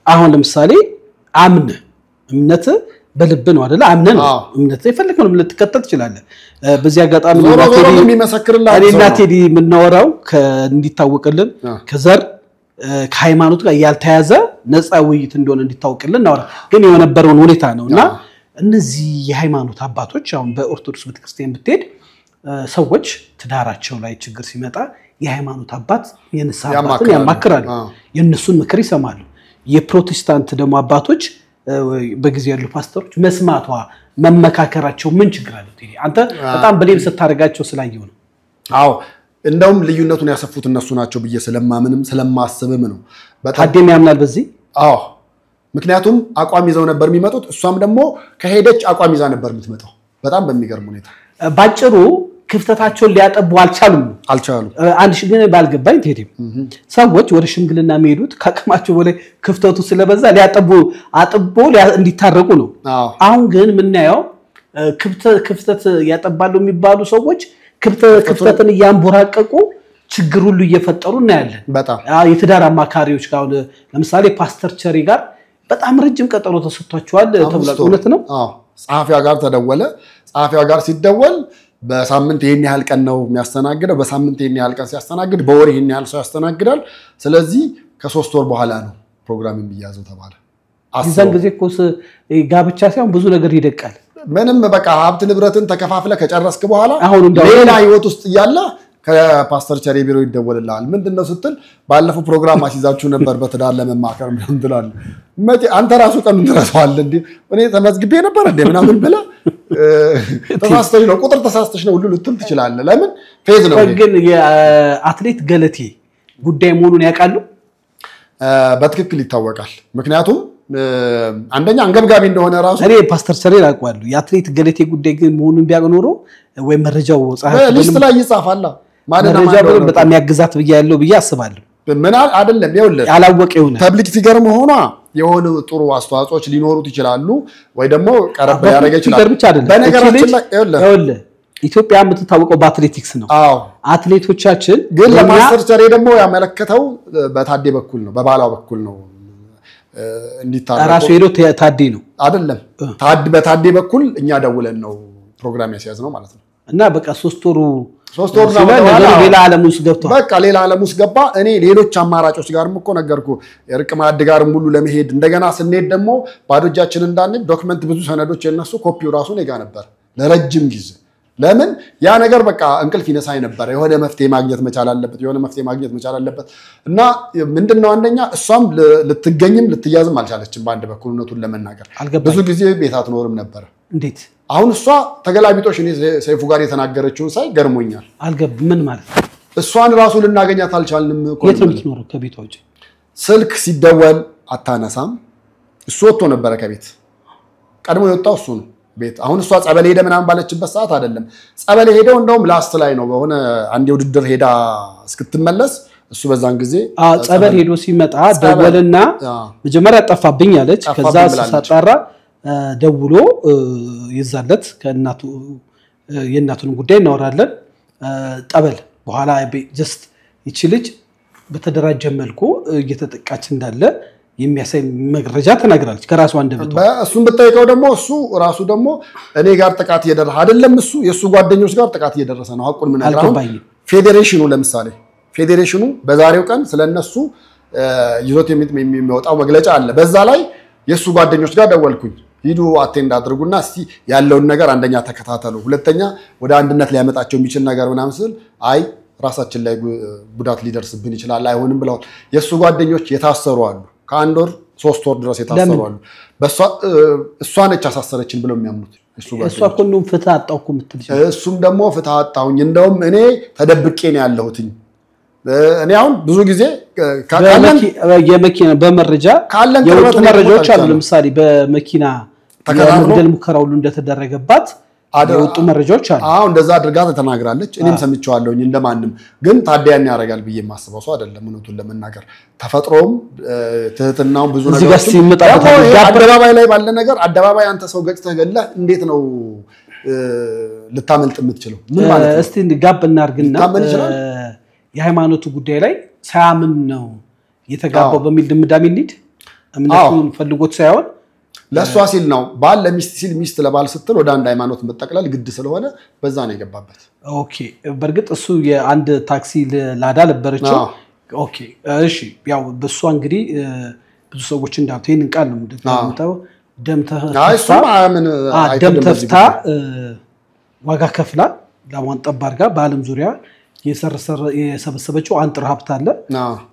አሁን ለምሳሌ እምነት በልብ ነው አይደል? አምነን እምነት የፈለከው እምነት ተከተል ትችላለህ። በዚህ አጋጣሚ ነው የሚመሰክርልህ እኔና ቴዲ የምናወራው እንዲታወቅልን ከዘር ከሃይማኖት ጋር ያልተያዘ ነፃ ውይይት እንደሆነ እንዲታወቅልን ነው። ግን የነበረውን ሁኔታ ነውና እነዚህ የሃይማኖት አባቶች አሁን በኦርቶዶክስ ቤተክርስቲያን ብትሄድ ሰዎች ትዳራቸው ላይ ችግር ሲመጣ የሃይማኖት አባት የንስሐ አባትን ያማክራሉ፣ የነሱን ምክር ይሰማሉ። የፕሮቴስታንት ደግሞ አባቶች በጊዜ ያሉ ፓስተሮች መስማቷ መመካከራቸው ምን ችግር አለው? አንተ በጣም በሌም ስታረጋቸው ስላየው ነው። አዎ እንደውም ልዩነቱን ያሰፉት እነሱ ናቸው ብዬ ስለማምንም ስለማስብም ነው። ታደም ያምናል በዚህ። አዎ ምክንያቱም አቋም ይዘው ነበር የሚመጡት። እሷም ደግሞ ከሄደች አቋም ይዛ ነበር የምትመጣው። በጣም በሚገርም ሁኔታ ባጭሩ ክፍተታቸውን ሊያጠቡ አልቻሉም። አንድ ሽግን ባልገባኝ ቴዲም ሰዎች ወደ ሽምግልና የሚሄዱት ከአቅማቸው በላይ ክፍተቱ ስለበዛ አጥቦ እንዲታረቁ ነው። አሁን ግን ምናየው ክፍተት ያጠባሉ የሚባሉ ሰዎች ክፍተትን እያንቦራቀቁ ችግር ሁሉ እየፈጠሩ እናያለን። በጣም የትዳር አማካሪዎች ጋር ለምሳሌ ፓስተር ቸሪ ጋር በጣም ረጅም ቀጠሮ ተሰጥቷቸዋል ተብሏል እውነት ነው አዎ ጻፊያ ጋር ተደወለ ጻፊያ ጋር ሲደወል በሳምንት ይሄን ያህል ቀን ነው የሚያስተናግደው በሳምንት ይሄን ያህል ቀን ሲያስተናግድ በወር ይሄን ያህል ሰው ያስተናግዳል ስለዚህ ከ3 ወር በኋላ ነው ፕሮግራም የሚያዘው ተባለ አዘን ጊዜ ኮስ ጋብቻ ሳይሆን ብዙ ነገር ይደቃል ምንም በቃ ሀብት ንብረትን ተከፋፍለ ከጨረስክ በኋላ አሁን ሌላ ህይወት ውስጥ ያለ ከፓስተር ቸሬ ቢሮ ይደወልልሃል ምንድነው ስትል ባለፈው ፕሮግራም አሲዛችሁ ነበር በትዳር ለመማከር ምን ትላለህ መቼ አንተ ራሱ ቀን ተረሳዋል እንዴ እኔ ተመዝግቤ ነበር እንዴ ምናምን ብለ ተሳስተሽ ነው ቁጥር ተሳስተሽ ነው ሁሉ ልትል ትችላለህ ለምን ፌዝ ነው ግን የአትሌት ገለቴ ጉዳይ መሆኑን ያውቃሉ በትክክል ይታወቃል ምክንያቱም አንደኛ አንገብጋቢ እንደሆነ ራሱ እኔ ፓስተር ቸሬ ላቋሉ የአትሌት ገለቴ ጉዳይ ግን መሆኑን ቢያኖሩ ወይ መረጃው ጻፈ ሊስት ላይ ይጻፋል ማለና ማለት በጣም ያግዛት በያለው በያስባለሁ ምን አይደለም ይኸውልህ ያላወቀ ይሆነ ፐብሊክ ፊገር መሆኗ የሆነ ጥሩ አስተዋጽኦች ሊኖሩት ይችላሉ ወይ ደግሞ ቀረብ ያደረገ ይችላል በነገራችን ላይ ይኸውልህ ኢትዮጵያ የምትታወቀው በአትሌቲክስ ነው አዎ አትሌቶቻችን ግን ለማስተር ቸሬ ደግሞ ያመለከተው በታዴ በኩል ነው በባላው በኩል ነው እንዲታረቁ ራሱ ሄዶ ታዴ ነው አይደለም በታዴ በኩል እኛ ደውለን ነው ፕሮግራም ያስያዝ ነው ማለት ነው እና በቃ 3 ወር ነው ሌላ ዓለም ውስጥ ገብቷል በቃ ሌላ ዓለም ውስጥ ገባ እኔ ሌሎች አማራጮች ጋርም እኮ ነገርኩ የርቅ ማዕድ ጋርም ሁሉ ለመሄድ እንደገና ስንሄድ ደግሞ ባዶጃችን እንዳንል ዶክመንት ብዙ ሰነዶች የነሱ ኮፒው ራሱ ነው ጋር ነበር ለረጅም ጊዜ ለምን ያ ነገር በቃ እንቅልፍ ይነሳይ ነበር የሆነ መፍትሄ ማግኘት መቻል አለበት እና ምንድነው አንደኛ እሷም ልትገኝም ልትያዝም አልቻለችም በአንድ በኩል እውነቱን ለመናገር ብዙ ጊዜ ቤት አትኖርም ነበር እንዴት አሁን እሷ ተገላቢጦሽ እኔ ሰይፉ ጋር የተናገረችው ሳይ ገርሞኛል ምን ማለት እሷን ራሱ ልናገኛት አልቻልንም የት ነው የምትኖረው ከቤቷ ውጪ ስልክ ሲደወል አታነሳም እሱ ወጥቶ ነበር ከቤት ቀድሞ የወጣው እሱ ነው ቤት አሁን እሷ ጸበል ሄደ ምናምን ባለችበት ሰዓት አይደለም ጸበል ሄደው እንደውም ላስት ላይ ነው በሆነ አንድ ውድድር ሄዳ እስክትመለስ እሱ በዛን ጊዜ ጸበል ሄዶ ሲመጣ ደወልና መጀመሪያ ጠፋብኝ አለች ከዛ ሳጣራ ደውሎ ይዛለት ከእናቱ የእናቱን ጉዳይ እናወራለን ጠበል በኋላ ጀስት ይቺ ልጅ በተደራጀ መልኩ እየተጠቃች እንዳለ የሚያሳይ መረጃ ተናግራለች ከራሱ አንደበት እሱን በተጠይቀው ደግሞ እሱ ራሱ ደግሞ እኔ ጋር ጥቃት እየደረሰ አይደለም እሱ የሱ ጓደኞች ጋር ጥቃት እየደረሰ ነው አቁን ምን አገራው ፌዴሬሽኑ ለምሳሌ ፌዴሬሽኑ በዛሬው ቀን ስለነሱ ይዞት የሚወጣው መግለጫ አለ በዛ ላይ የሱ ጓደኞች ጋር ደወልኩኝ ሂዱ አቴንድ አድርጉና እስቲ ያለውን ነገር አንደኛ ተከታተሉ ሁለተኛ ወደ አንድነት ሊያመጣቸው የሚችል ነገር ምናምን ስል አይ ራሳችን ላይ ጉዳት ሊደርስብን ይችላል አይሆንም ብለው የሱ ጓደኞች የታሰሩ አሉ ከአንድ ወር 3 ወር ድረስ የታሰሩ አሉ እሷ ነች አሳሰረችን ብለው የሚያምኑት እሷ ሁሉም ፍትህ አጣውኩ ምትል እሱም ደግሞ ፍትህ አጣውኝ እንደውም እኔ ተደብቄ ነው ያለሁትኝ እኔ አሁን ብዙ ጊዜ የመኪና በመረጃ የወጡ መረጃዎች አሉ ለምሳሌ በመኪና የመግደል ሙከራ ሁሉ እንደተደረገባት የወጡ መረጃዎች አሉ አዎ እንደዛ አድርጋ ተናግራለች እኔም ሰምቻለሁኝ እንደማንም ግን ታዲያን ያረጋል ብዬ ማስበው ሰው አይደለም እውነቱን ለመናገር ተፈጥሮም ትህትናው ብዙ ነገሮች አደባባይ ላይ ባለ ነገር አደባባይ አንተ ሰው ገጭተህ ገለህ እንዴት ነው ልታመልጥ የምትችለው ምን ማለት ነው እስቲ ጋብ እናርግና የሃይማኖቱ ጉዳይ ላይ ሳያምን ነው የተጋባው በሚል ድምዳሜ እንሂድ እምነቱን ፈልጎት ሳይሆን ለሷ ሲል ነው ባል ለሚስት ሲል ሚስት ለባል ስትል ወደ አንድ ሃይማኖት መጠቅለል ግድ ስለሆነ በዛ ነው የገባበት ኦኬ በርግጥ እሱ የአንድ ታክሲ ላዳ ነበረችው ኦኬ እሺ ያው በሷ እንግዲህ ብዙ ሰዎች እንዳሉት ይሄን ቃል ነው እንደታውታው ደምተፍታ ዋጋ ከፍላ ለማን ጠባር ጋር በአለም ዙሪያ የሰበሰበችው አንጥር ሀብት አለ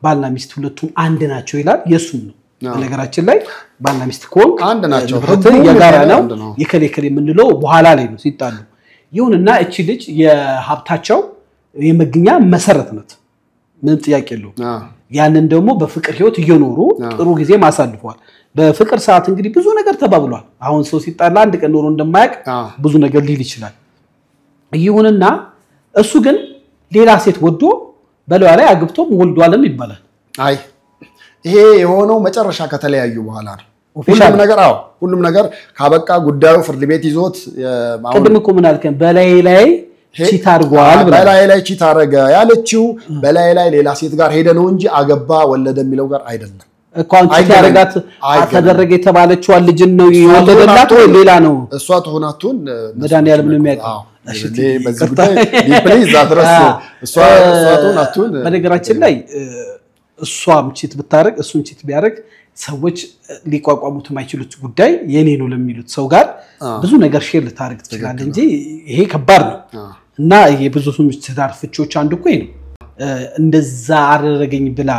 ባልና ሚስት ሁለቱም አንድ ናቸው ይላል የሱም ነው ነገራችን ላይ ባልና ሚስት ኮንክ አንድ ናቸው የጋራ ነው የከለከለ የምንለው በኋላ ላይ ነው ሲጣሉ ይሁንና እቺ ልጅ የሀብታቸው የመግኛ መሰረት ናት ምን ጥያቄ የለው ያንን ደግሞ በፍቅር ህይወት እየኖሩ ጥሩ ጊዜ ማሳልፈዋል በፍቅር ሰዓት እንግዲህ ብዙ ነገር ተባብሏል አሁን ሰው ሲጣላ አንድ ቀን ኖሮ እንደማያቅ ብዙ ነገር ሊል ይችላል ይሁንና እሱ ግን ሌላ ሴት ወዶ በለዋ ላይ አግብቶ ወልዷልም ይባላል አይ ይሄ የሆነው መጨረሻ ከተለያዩ በኋላ ነው ሁሉም ነገር ካበቃ ጉዳዩ ፍርድ ቤት ይዞት ቅድም እኮ ምን አልከን በላይ ቺት አድርጓል በላይ ቺት አረገ ያለችው በላይ ሌላ ሴት ጋር ሄደ ነው እንጂ አገባ ወለደ የሚለው ጋር አይደለም ኳንቲቲ ያረጋት ተደረገ የተባለችው ልጅ ነው የወለደላት ወይ ሌላ ነው እሷ ትሆናቱን መድኃኒዓለም ነው የሚያውቀው እሺ በዚህ ጉዳይ ፕሊዝ አድረሱ እሷ ትሆናቱን በነገራችን ላይ እሷም ቺት ብታረግ እሱም ቺት ቢያረግ ሰዎች ሊቋቋሙት የማይችሉት ጉዳይ የኔ ነው ለሚሉት ሰው ጋር ብዙ ነገር ሼር ልታረግ ትችላለህ እንጂ ይሄ ከባድ ነው እና የብዙ ሰዎች ትዳር ፍቾች አንዱ እኮ ነው እንደዛ አደረገኝ ብላ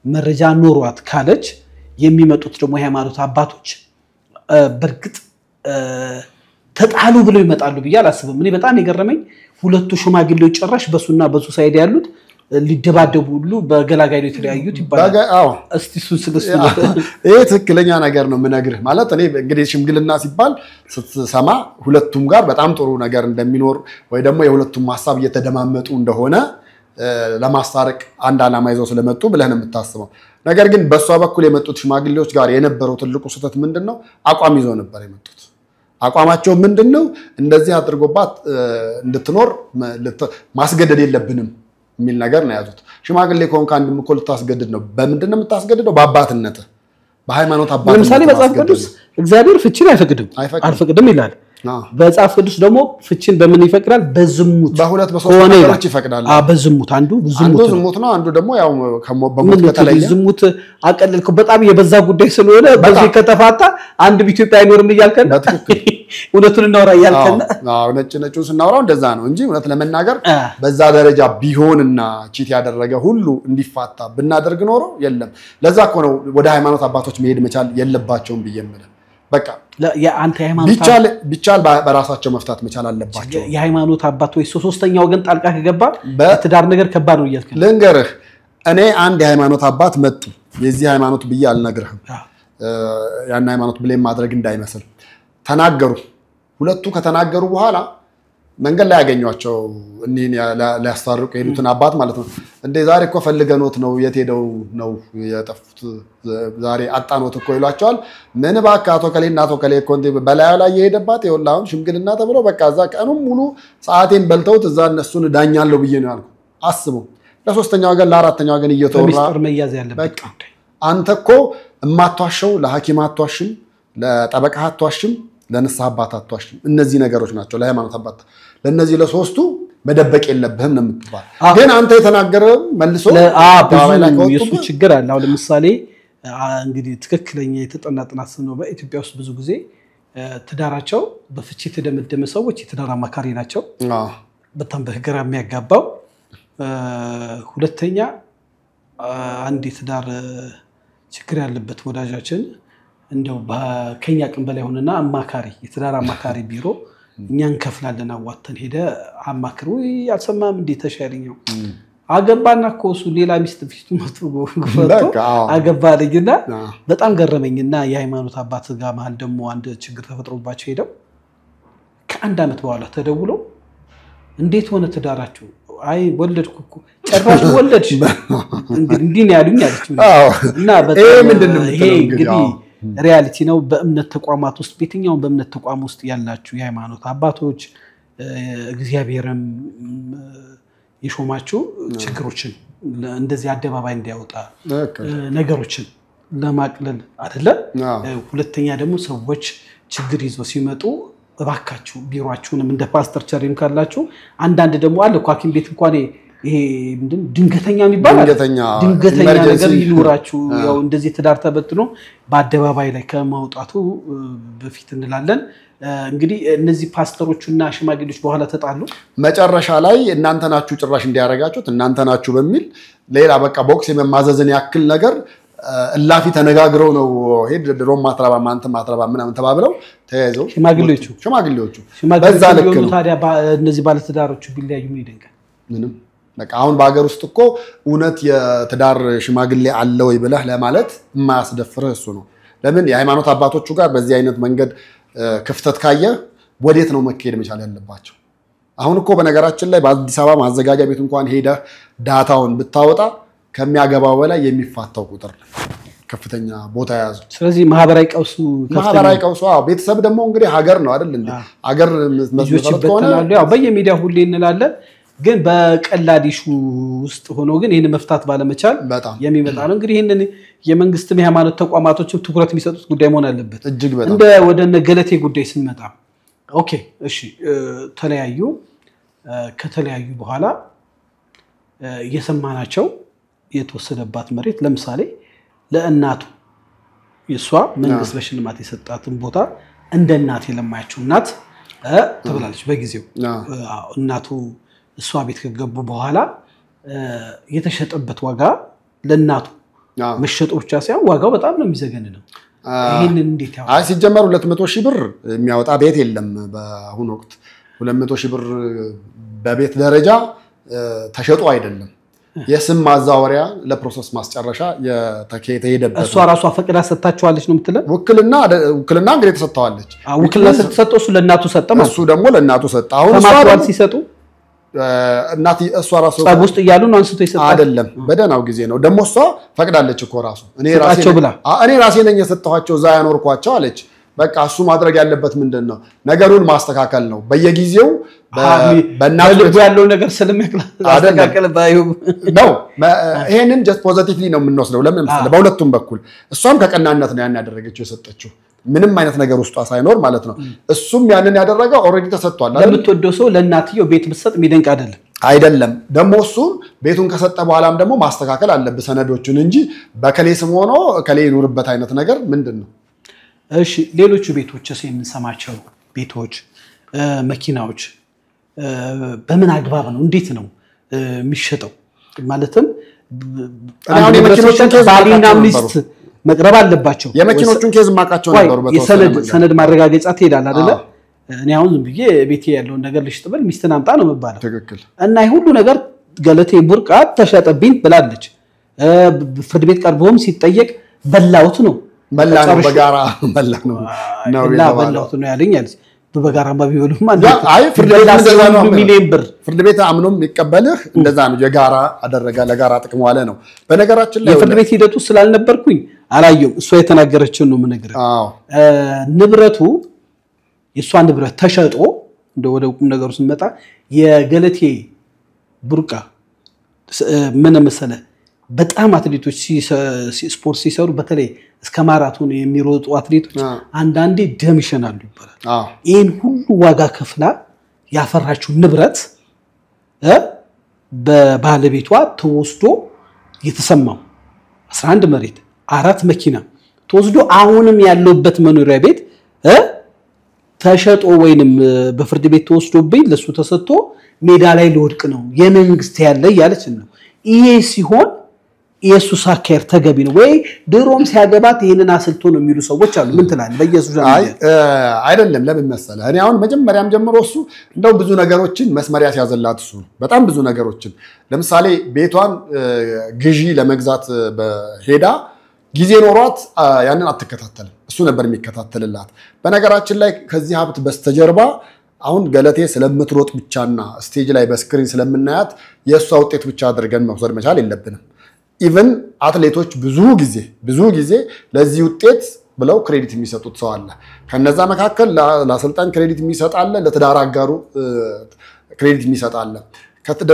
መረጃ ኖሯት ካለች የሚመጡት ደግሞ የሃይማኖት አባቶች በርግጥ ተጣሉ ብለው ይመጣሉ ብዬ አላስብም እኔ በጣም የገረመኝ ሁለቱ ሽማግሌዎች ጭራሽ በሱና በሱ ሳይድ ያሉት ሊደባደቡ ሁሉ በገላጋይ ነው የተለያዩት ይባላል እስቲ እሱን ስለሱ ይሄ ትክክለኛ ነገር ነው ምነግርህ ማለት እኔ እንግዲህ ሽምግልና ሲባል ስትሰማ ሁለቱም ጋር በጣም ጥሩ ነገር እንደሚኖር ወይ ደግሞ የሁለቱም ሐሳብ እየተደማመጡ እንደሆነ ለማስታረቅ አንድ አላማ ይዘው ስለመጡ ብለህ ነው የምታስበው ነገር ግን በሷ በኩል የመጡት ሽማግሌዎች ጋር የነበረው ትልቁ ስህተት ምንድነው አቋም ይዘው ነበር የመጡት አቋማቸው ምንድነው እንደዚህ አድርጎባት እንድትኖር ማስገደድ የለብንም የሚል ነገር ነው ያዙት ሽማግሌ ኮንካ አንድም እኮ ልታስገድድ ነው በምንድነው የምታስገድደው በአባትነት በሃይማኖት አባት ለምሳሌ መጽሐፍ ቅዱስ እግዚአብሔር ፍቺን አይፈቅድም ይላል በመጽሐፍ ቅዱስ ደግሞ ፍቺን በምን ይፈቅዳል በዝሙት በሁለት በሶስት ነገሮች ይፈቅዳል በዝሙት አንዱ ዝሙት ነው አንዱ ደግሞ ያው በሞት ከተለየ ዝሙት አቀለልኩ በጣም የበዛ ጉዳይ ስለሆነ በዚህ ከተፋታ አንድ በኢትዮጵያ አይኖርም ይያልከና እውነቱን እናወራ ይያልከና ነጭነጩን ስናወራው እንደዛ ነው እንጂ እውነት ለመናገር በዛ ደረጃ ቢሆንና ቺት ያደረገ ሁሉ እንዲፋታ ብናደርግ ኖሮ የለም ለዛ እኮ ነው ወደ ሃይማኖት አባቶች መሄድ መቻል የለባቸውም ብየምለ በቃ ያንተ ሃይማኖት ቢቻል በራሳቸው መፍታት መቻል አለባቸው የሃይማኖት አባት ወይ ሶስተኛው ወገን ጣልቃ ከገባ ትዳር ነገር ከባድ ነው ይያልከና ልንገርህ እኔ አንድ የሃይማኖት አባት መጡ የዚህ ሃይማኖት ብዬ አልነግርህም ያን ሃይማኖት ብሌም ማድረግ እንዳይመስል ተናገሩ ሁለቱ ከተናገሩ በኋላ መንገድ ላይ ያገኙአቸው እነን ሊያስታርቁ የሄዱትን አባት ማለት ነው እንደ ዛሬ እኮ ፈልገኖት ነው የት ሄደው ነው የጠፉት ዛሬ አጣኖት እኮ ይሏቸዋል ምን ባካቶ ከሌና አቶ ከሌ ኮንቴ በላዩ ላይ የሄደባት ይወላውን ሽምግልና ተብሎ በቃ እዛ ቀኑን ሙሉ ሰዓቴን በልተውት እዛ እነሱን ዳኛለው ብዬ ነው ያልኩ አስቡ ለሶስተኛው ወገን ለአራተኛው ወገን እየተወራ ሚስጥር መያዝ ያለበት አንተ እኮ እማቷሸው ለሐኪም አቷሽም ለጠበቃ አቷሽም ለንስሐ አባት አቷሽም እነዚህ ነገሮች ናቸው ለሃይማኖት አባት ለነዚህ ለሶስቱ መደበቅ የለብህም ነው የምትባል ግን አንተ የተናገረው መልሶ የሱ ችግር አለ አሁን ለምሳሌ እንግዲህ ትክክለኛ የተጠና ጥናት ነው በኢትዮጵያ ውስጥ ብዙ ጊዜ ትዳራቸው በፍቺ ተደመደመ ሰዎች የትዳር አማካሪ ናቸው በጣም በግራ የሚያጋባው ሁለተኛ አንድ የትዳር ችግር ያለበት ወዳጃችን እንደው በከኛ ቀን በላይ ሆነና አማካሪ የትዳር አማካሪ ቢሮ እኛን ከፍላለን አዋተን ሄደ አማክሩ ያልሰማም እንዴ ተሻሪኛው አገባና ኮሱ ሌላ ሚስት ፊቱ መጥቶ አገባለኝና በጣም ገረመኝና የሃይማኖት አባት ጋር መሃል ደግሞ አንድ ችግር ተፈጥሮባቸው ሄደው ከአንድ አመት በኋላ ተደውለው እንዴት ሆነ ትዳራችሁ አይ ወለድኩ ጭራሽ ወለድሽ እንግዲህ ነው ያሉኝ አለችው እና በጣም ይሄ እንግዲህ ሪያሊቲ ነው በእምነት ተቋማት ውስጥ በየትኛው በእምነት ተቋም ውስጥ ያላችሁ የሃይማኖት አባቶች እግዚአብሔርም የሾማችሁ ችግሮችን እንደዚህ አደባባይ እንዲያወጣ ነገሮችን ለማቅለል አይደለ ሁለተኛ ደግሞ ሰዎች ችግር ይዘው ሲመጡ እባካችሁ ቢሮአችሁንም እንደ ፓስተር ቸሪም ካላችሁ አንዳንድ ደግሞ አለ ኳኪን ቤት እንኳን ይሄ ምንድን ድንገተኛ የሚባል ድንገተኛ ነገር ይኖራችሁ ያው እንደዚህ ትዳር ተበትኖ በአደባባይ ላይ ከማውጣቱ በፊት እንላለን እንግዲህ እነዚህ ፓስተሮቹና ሽማግሌዎች በኋላ ተጣሉ መጨረሻ ላይ እናንተ ናችሁ ጭራሽ እንዲያረጋችሁት እናንተ ናችሁ በሚል ሌላ በቃ ቦክስ የመማዘዝን ያክል ነገር እላፊ ተነጋግረው ነው ሄድ ድሮም ማትራባ ማንተ ማትራባ ምናምን ተባብለው ተያይዘው ሽማግሌዎቹ በዛ ልክ ነው ታዲያ እነዚህ ባለ ትዳሮቹ ቢለያዩ ምን ይደንቃል ምንም በቃ አሁን በአገር ውስጥ እኮ እውነት የትዳር ሽማግሌ አለ ወይ ብለህ ለማለት የማያስደፍርህ እሱ ነው ለምን የሃይማኖት አባቶቹ ጋር በዚህ አይነት መንገድ ክፍተት ካየ ወዴት ነው መከሄድ መቻል ያለባቸው አሁን እኮ በነገራችን ላይ በአዲስ አበባ ማዘጋጃ ቤት እንኳን ሄደህ ዳታውን ብታወጣ ከሚያገባው በላይ የሚፋታው ቁጥር ከፍተኛ ቦታ ያዙ ስለዚህ ማህበራዊ ቀውሱ ቤተሰብ ደግሞ እንግዲህ ሀገር ነው አይደል እንዴ ሀገር መስመር ከሆነ ያው በየሚዲያ ሁሌ እንላለን ግን በቀላል ኢሹ ውስጥ ሆኖ ግን ይሄን መፍታት ባለመቻል የሚመጣ ነው እንግዲህ ይሄንን የመንግስትም የሃይማኖት ተቋማቶችም ትኩረት የሚሰጡት ጉዳይ መሆን አለበት እንደ ወደነ ገለቴ ጉዳይ ስንመጣ ኦኬ እሺ ተለያዩ ከተለያዩ በኋላ የሰማናቸው የተወሰደባት መሬት ለምሳሌ ለእናቱ የሷ መንግስት በሽልማት የሰጣትን ቦታ እንደ እናት የለማያቸው እናት ተብላለች በጊዜው እናቱ እሷ ቤት ከገቡ በኋላ የተሸጠበት ዋጋ ለእናቱ መሸጡ ብቻ ሳይሆን ዋጋው በጣም ነው የሚዘገንነው ይሄንን እንዴት ያው ሲጀመር 200,000 ብር የሚያወጣ ቤት የለም በአሁን ወቅት 200,000 ብር በቤት ደረጃ ተሸጡ አይደለም የስም ማዛወሪያ ለፕሮሰስ ማስጨረሻ የተሄደበት እሷ ራሷ ፈቅዳ ሰጣቸዋለች ነው የምትለው ውክልና እንግዲህ ተሰጣዋለች ውክልና ሰጠው እሱ ለእናቱ ሰጠ ማለት እሱ ደግሞ ለእናቱ ሰጠ አሁን ተማክሯል ሲሰጡ እናት እሷ ራሱ ጸብ ውስጥ እያሉ ነው አንስቶ ይሰጣል አይደለም በደናው ጊዜ ነው ደግሞ እሷ ፈቅዳለች እኮ ራሱ እኔ ራሴ ነኝ የሰጠኋቸው ዛ ያኖርኳቸው አለች በቃ እሱ ማድረግ ያለበት ምንድነው ነገሩን ማስተካከል ነው በየጊዜው በእናቱ ያለው ነገር ስለሚያስተካከል ባዩ ነው ይሄንን just positively ነው የምንወስደው ለምን መሰለህ በሁለቱም በኩል እሷም ከቀናነት ነው ያን ያደረገችው የሰጠችው ምንም አይነት ነገር ውስጧ ሳይኖር ማለት ነው እሱም ያንን ያደረገው ኦሬዲ ተሰጥቷል ለምትወደው ሰው ለእናትየው ቤት ብትሰጥ የሚደንቅ አይደለም ደግሞ እሱ ቤቱን ከሰጠ በኋላም ደግሞ ማስተካከል አለበት ሰነዶቹን እንጂ በከሌ ስም ሆኖ ከሌ ይኑርበት አይነት ነገር ምንድነው እሺ ሌሎቹ ቤቶችስ የምንሰማቸው ቤቶች መኪናዎች በምን አግባብ ነው እንዴት ነው የሚሸጠው ማለትም አሁን የመኪኖችን ባሊና ሚስት መቅረብ አለባቸው የመኪኖቹን ኬዝ ማቃቸው ነበሩ በተወሰነ ሰነድ ማረጋገጫ ትሄዳል አይደለ እኔ አሁን ዝም ብዬ ቤቴ ያለውን ነገር ልሽጥብል ሚስትን አምጣ ነው መባለው ትክክል እና ሁሉ ነገር ገለቴ ቡርቃ ተሸጠብኝ ብላለች ፍርድ ቤት ቀርቦም ሲጠየቅ በላውት ነው መላው በጋራ መላ ነው በላውት ነው ያለኝ አለች በጋራ ባቢወሉ ማለት አይ ፍርድ ቤት አምኖም ይቀበልህ እንደዛ ነው የጋራ አደረጋ ለጋራ ጥቅም ዋለ ነው በነገራችን ላይ የፍርድ ቤት ሂደቱ ስላልነበርኩኝ አላየው እሷ የተናገረችው ነው ምንነግር ንብረቱ የሷ ንብረት ተሸጦ ወደ ቁም ነገሩ ስንመጣ የገለቴ ቡርቃ ምን መሰለ በጣም አትሌቶች ስፖርት ሲሰሩ በተለይ እስከ ማራቶን የሚሮጡ አትሌቶች አንዳንዴ ደም ይሸናሉ ይባላል ይሄን ሁሉ ዋጋ ከፍላ ያፈራችው ንብረት በባለቤቷ ተወስዶ የተሰማው 11 መሬት 4 መኪና ተወስዶ አሁንም ያለበት መኖሪያ ቤት ተሸጦ ወይንም በፍርድ ቤት ተወስዶብኝ ለሱ ተሰጥቶ ሜዳ ላይ ልወድቅ ነው የመንግስት ያለ ያለች ነው ይሄ ሲሆን ኢየሱስ አከር ተገቢ ነው ወይ ድሮም ሲያገባት ይሄንን አስልቶ ነው የሚሉ ሰዎች አሉ ምን ትላለህ በኢየሱስ አይደለም ለምን መሰለህ እኔ አሁን መጀመሪያም ጀምሮ እሱ እንደው ብዙ ነገሮችን መስመሪያ ሲያዘላት እሱ በጣም ብዙ ነገሮችን ለምሳሌ ቤቷን ግዢ ለመግዛት በሄዳ ጊዜ ኖሯት ያንን አትከታተልም እሱ ነበር የሚከታተልላት በነገራችን ላይ ከዚህ ሀብት በስተጀርባ አሁን ገለቴ ስለምትሮጥ ብቻና ስቴጅ ላይ በስክሪን ስለምናያት የሷ ውጤት ብቻ አድርገን መውሰድ መቻል የለብንም ኢቭን አትሌቶች ብዙ ጊዜ ለዚህ ውጤት ብለው ክሬዲት የሚሰጡት ሰው አለ ከነዛ መካከል ለአሰልጣኝ ክሬዲት የሚሰጥ አለ ለትዳር አጋሩ ክሬዲት የሚሰጥ አለ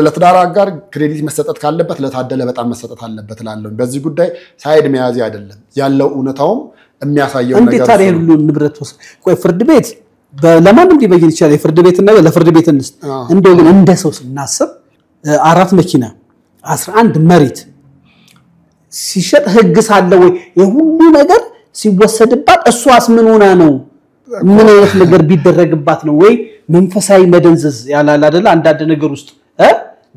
ለትዳር አጋር ክሬዲት መሰጠት ካለበት ለታደለ በጣም መሰጠት አለበት ላለው በዚህ ጉዳይ ሳይድ መያዝ አይደለም ያለው እውነታውም የሚያሳየው ነገር እንዴት ታዲያ ሁሉ ንብረት ቆይ ፍርድ ቤት ለማንም ሊበይን ይችላል የፍርድ ቤት እና ለፍርድ ቤት እንደው እንደ ሰው ስናስብ 4 መኪና 11 መሬት ሲሸጥ ህግ ሳለ ወይ የሁሉ ነገር ሲወሰድባት እሷስ ምን ሆና ነው ምን አይነት ነገር ቢደረግባት ነው ወይ መንፈሳዊ መደንዘዝ ያላል አይደል አንዳንድ ነገር ውስጥ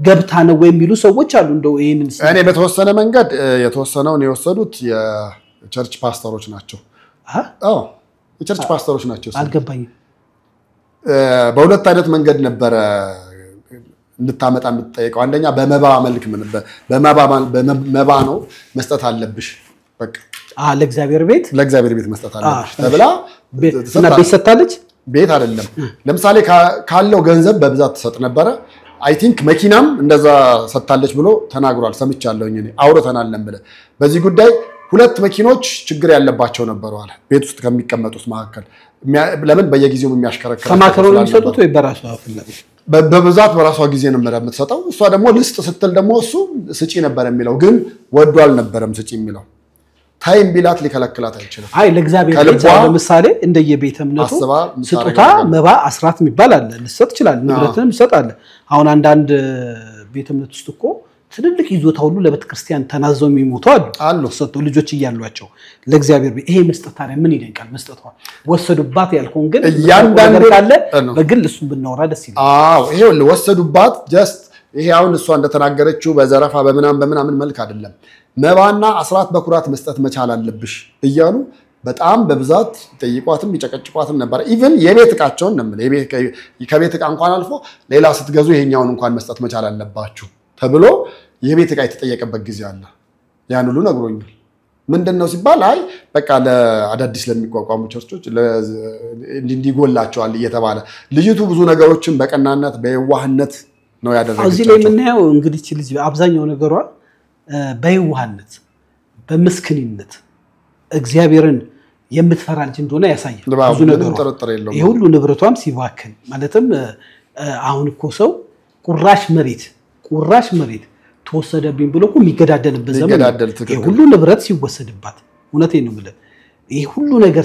ገብታ ነው ወይ የሚሉ ሰዎች አሉ እንደው ይሄንን እኔ በተወሰነ መንገድ የተወሰነው ነው የወሰዱት የቸርች ፓስተሮች ናቸው የቸርች ፓስተሮች ናቸው አልገባኝም በሁለት አይነት መንገድ ነበር እንድታመጣ የምትጠይቀው አንደኛ በመባ መልክ ምን በመባ ነው መስጠት አለብሽ በቃ ለእግዚአብሔር ቤት መስጠት አለብሽ ተብላ እና ቤት ሰጣለች ቤት አይደለም ለምሳሌ ካለው ገንዘብ በብዛት ተሰጥ ነበር አይ ቲንክ መኪናም እንደዛ ሰጣለች ብሎ ተናግሯል ሰምቻለሁኝ እኔ አውርተናለን ብለ በዚህ ጉዳይ ሁለት መኪኖች ችግር ያለባቸው ነበሩ አለ ቤት ውስጥ ከሚቀመጡት መካከል ለምን በየጊዜው የሚያሽከረከሩ ተማክረው የሚሰጡት ወይ በራሱ አፍላ በብዛት በራሷ ጊዜ ነበር የምትሰጠው እሷ ደግሞ ልስጥ ስትል ደግሞ እሱ ስጪ ነበር የሚለው ግን ወዶ አልነበረም ስጪ የሚለው ታይም ቢላት ሊከለክላት አይችልም አይ ለእግዚአብሔር ቤት ለምሳሌ እንደየቤተ እምነቱ ስጦታ መባ አስራት የሚባል አለ ልሰጥ ይችላል ንብረትንም ይሰጣል አሁን አንዳንድ ቤተ እምነት ውስጥ እኮ ትልልቅ ይዞታ ሁሉ ለቤተ ክርስቲያን ተናዘው የሚሞቱ አሉ ሰጡ ልጆች ይያሏቸው ለእግዚአብሔር ቤት ይሄ መስጠት ታዲያ ምን ይደንቃል መስጠቷ ወሰዱባት ያልኩን ግን ያንዳንዱ ካለ በግል እሱን ብናወራ ደስ ይላል አዎ ይሄ ወሰዱባት ጀስት ይሄ አሁን እሷ እንደተናገረችው በዘረፋ በምናምን መልክ አይደለም መባና አስራት በኩራት መስጠት መቻል አለብሽ እያሉ በጣም በብዛት ጠይቋትም ይጨቀጭቋትም ነበር ኢቭን የቤት ዕቃቸውን ነው ከቤት ዕቃ እንኳን አልፎ ሌላ ስትገዙ ይሄኛውን እንኳን መስጠት መቻል አለባችሁ ተብሎ የቤት ዕቃ የተጠየቀበት ጊዜ አለ ያን ሁሉ ነግሮኛል ምንድነው ሲባል አይ በቃ ለአዳዲስ ለሚቋቋሙ ቸርቾች እንዲጎላቸዋል እየተባለ ልጅቱ ብዙ ነገሮችን በቀናነት በየዋህነት ነው ያደረገችው እዚህ ላይ ምናየው እንግዲህ ልጅ አብዛኛው ነገሯ በየዋህነት በመስክንነት እግዚአብሔርን የምትፈራ ልጅ እንደሆነ ያሳያል ብዙ ነገሮች ይሁሉ ንብረቷም ሲባክን ማለትም አሁን እኮ ሰው ቁራሽ መሬት ተወሰደብኝ ብሎ እኮ የሚገዳደልበት ዘመን ይሁሉ ንብረት ሲወሰድባት እውነቴን ነው ማለት ይሄ ሁሉ ነገር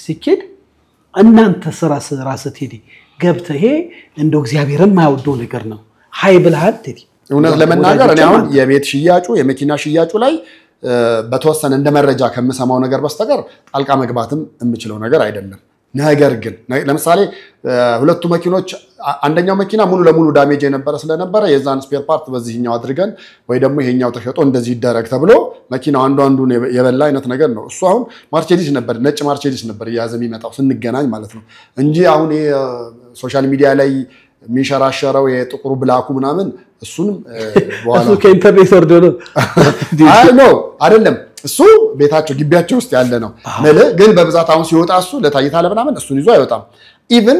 ሲኬድ እናንተ ራስ ቴዲ ገብተ ይሄ እንደው እግዚአብሔርን ማይወደው ነገር ነው ሃይ ብልሃል ቴዲ እውነት ለመናገር እኔ አሁን የቤት ሽያጩ የመኪና ሽያጩ ላይ በተወሰነ እንደመረጃ ከመሰማው ነገር በስተቀር ጣልቃ መግባትም የምችለው ነገር አይደለም ነገር ግን ለምሳሌ ሁለቱ መኪኖች አንደኛው መኪና ሙሉ ለሙሉ ዳሜጅ የነበረ ስለነበረ የዛን ስፔር ፓርት በዚህኛው አድርገን ወይ ደግሞ ይሄኛው ተሸጦ እንደዚህ ይደረግ ተብሎ መኪናው አንዱን የበላ አይነት ነገር ነው እሱ አሁን ማርሴዲስ ነበር ነጭ ማርሴዲስ ነበር ያዘ የሚመጣው ስንገናኝ ማለት ነው እንጂ አሁን ሶሻል ሚዲያ ላይ ሚሸራሸረው የጥቁሩ ብላኩ ምናምን እሱንም በኋላ እሱ ከኢንተርኔት ወርዶ ነው አይ ነው አይደለም እሱ ቤታቸው ግቢያቸው ውስጥ ያለ ነው ግን በብዛት አሁን ሲወጣ እሱ ለታይታ ለምናምን እሱን ይዞ አይወጣም ኢቭን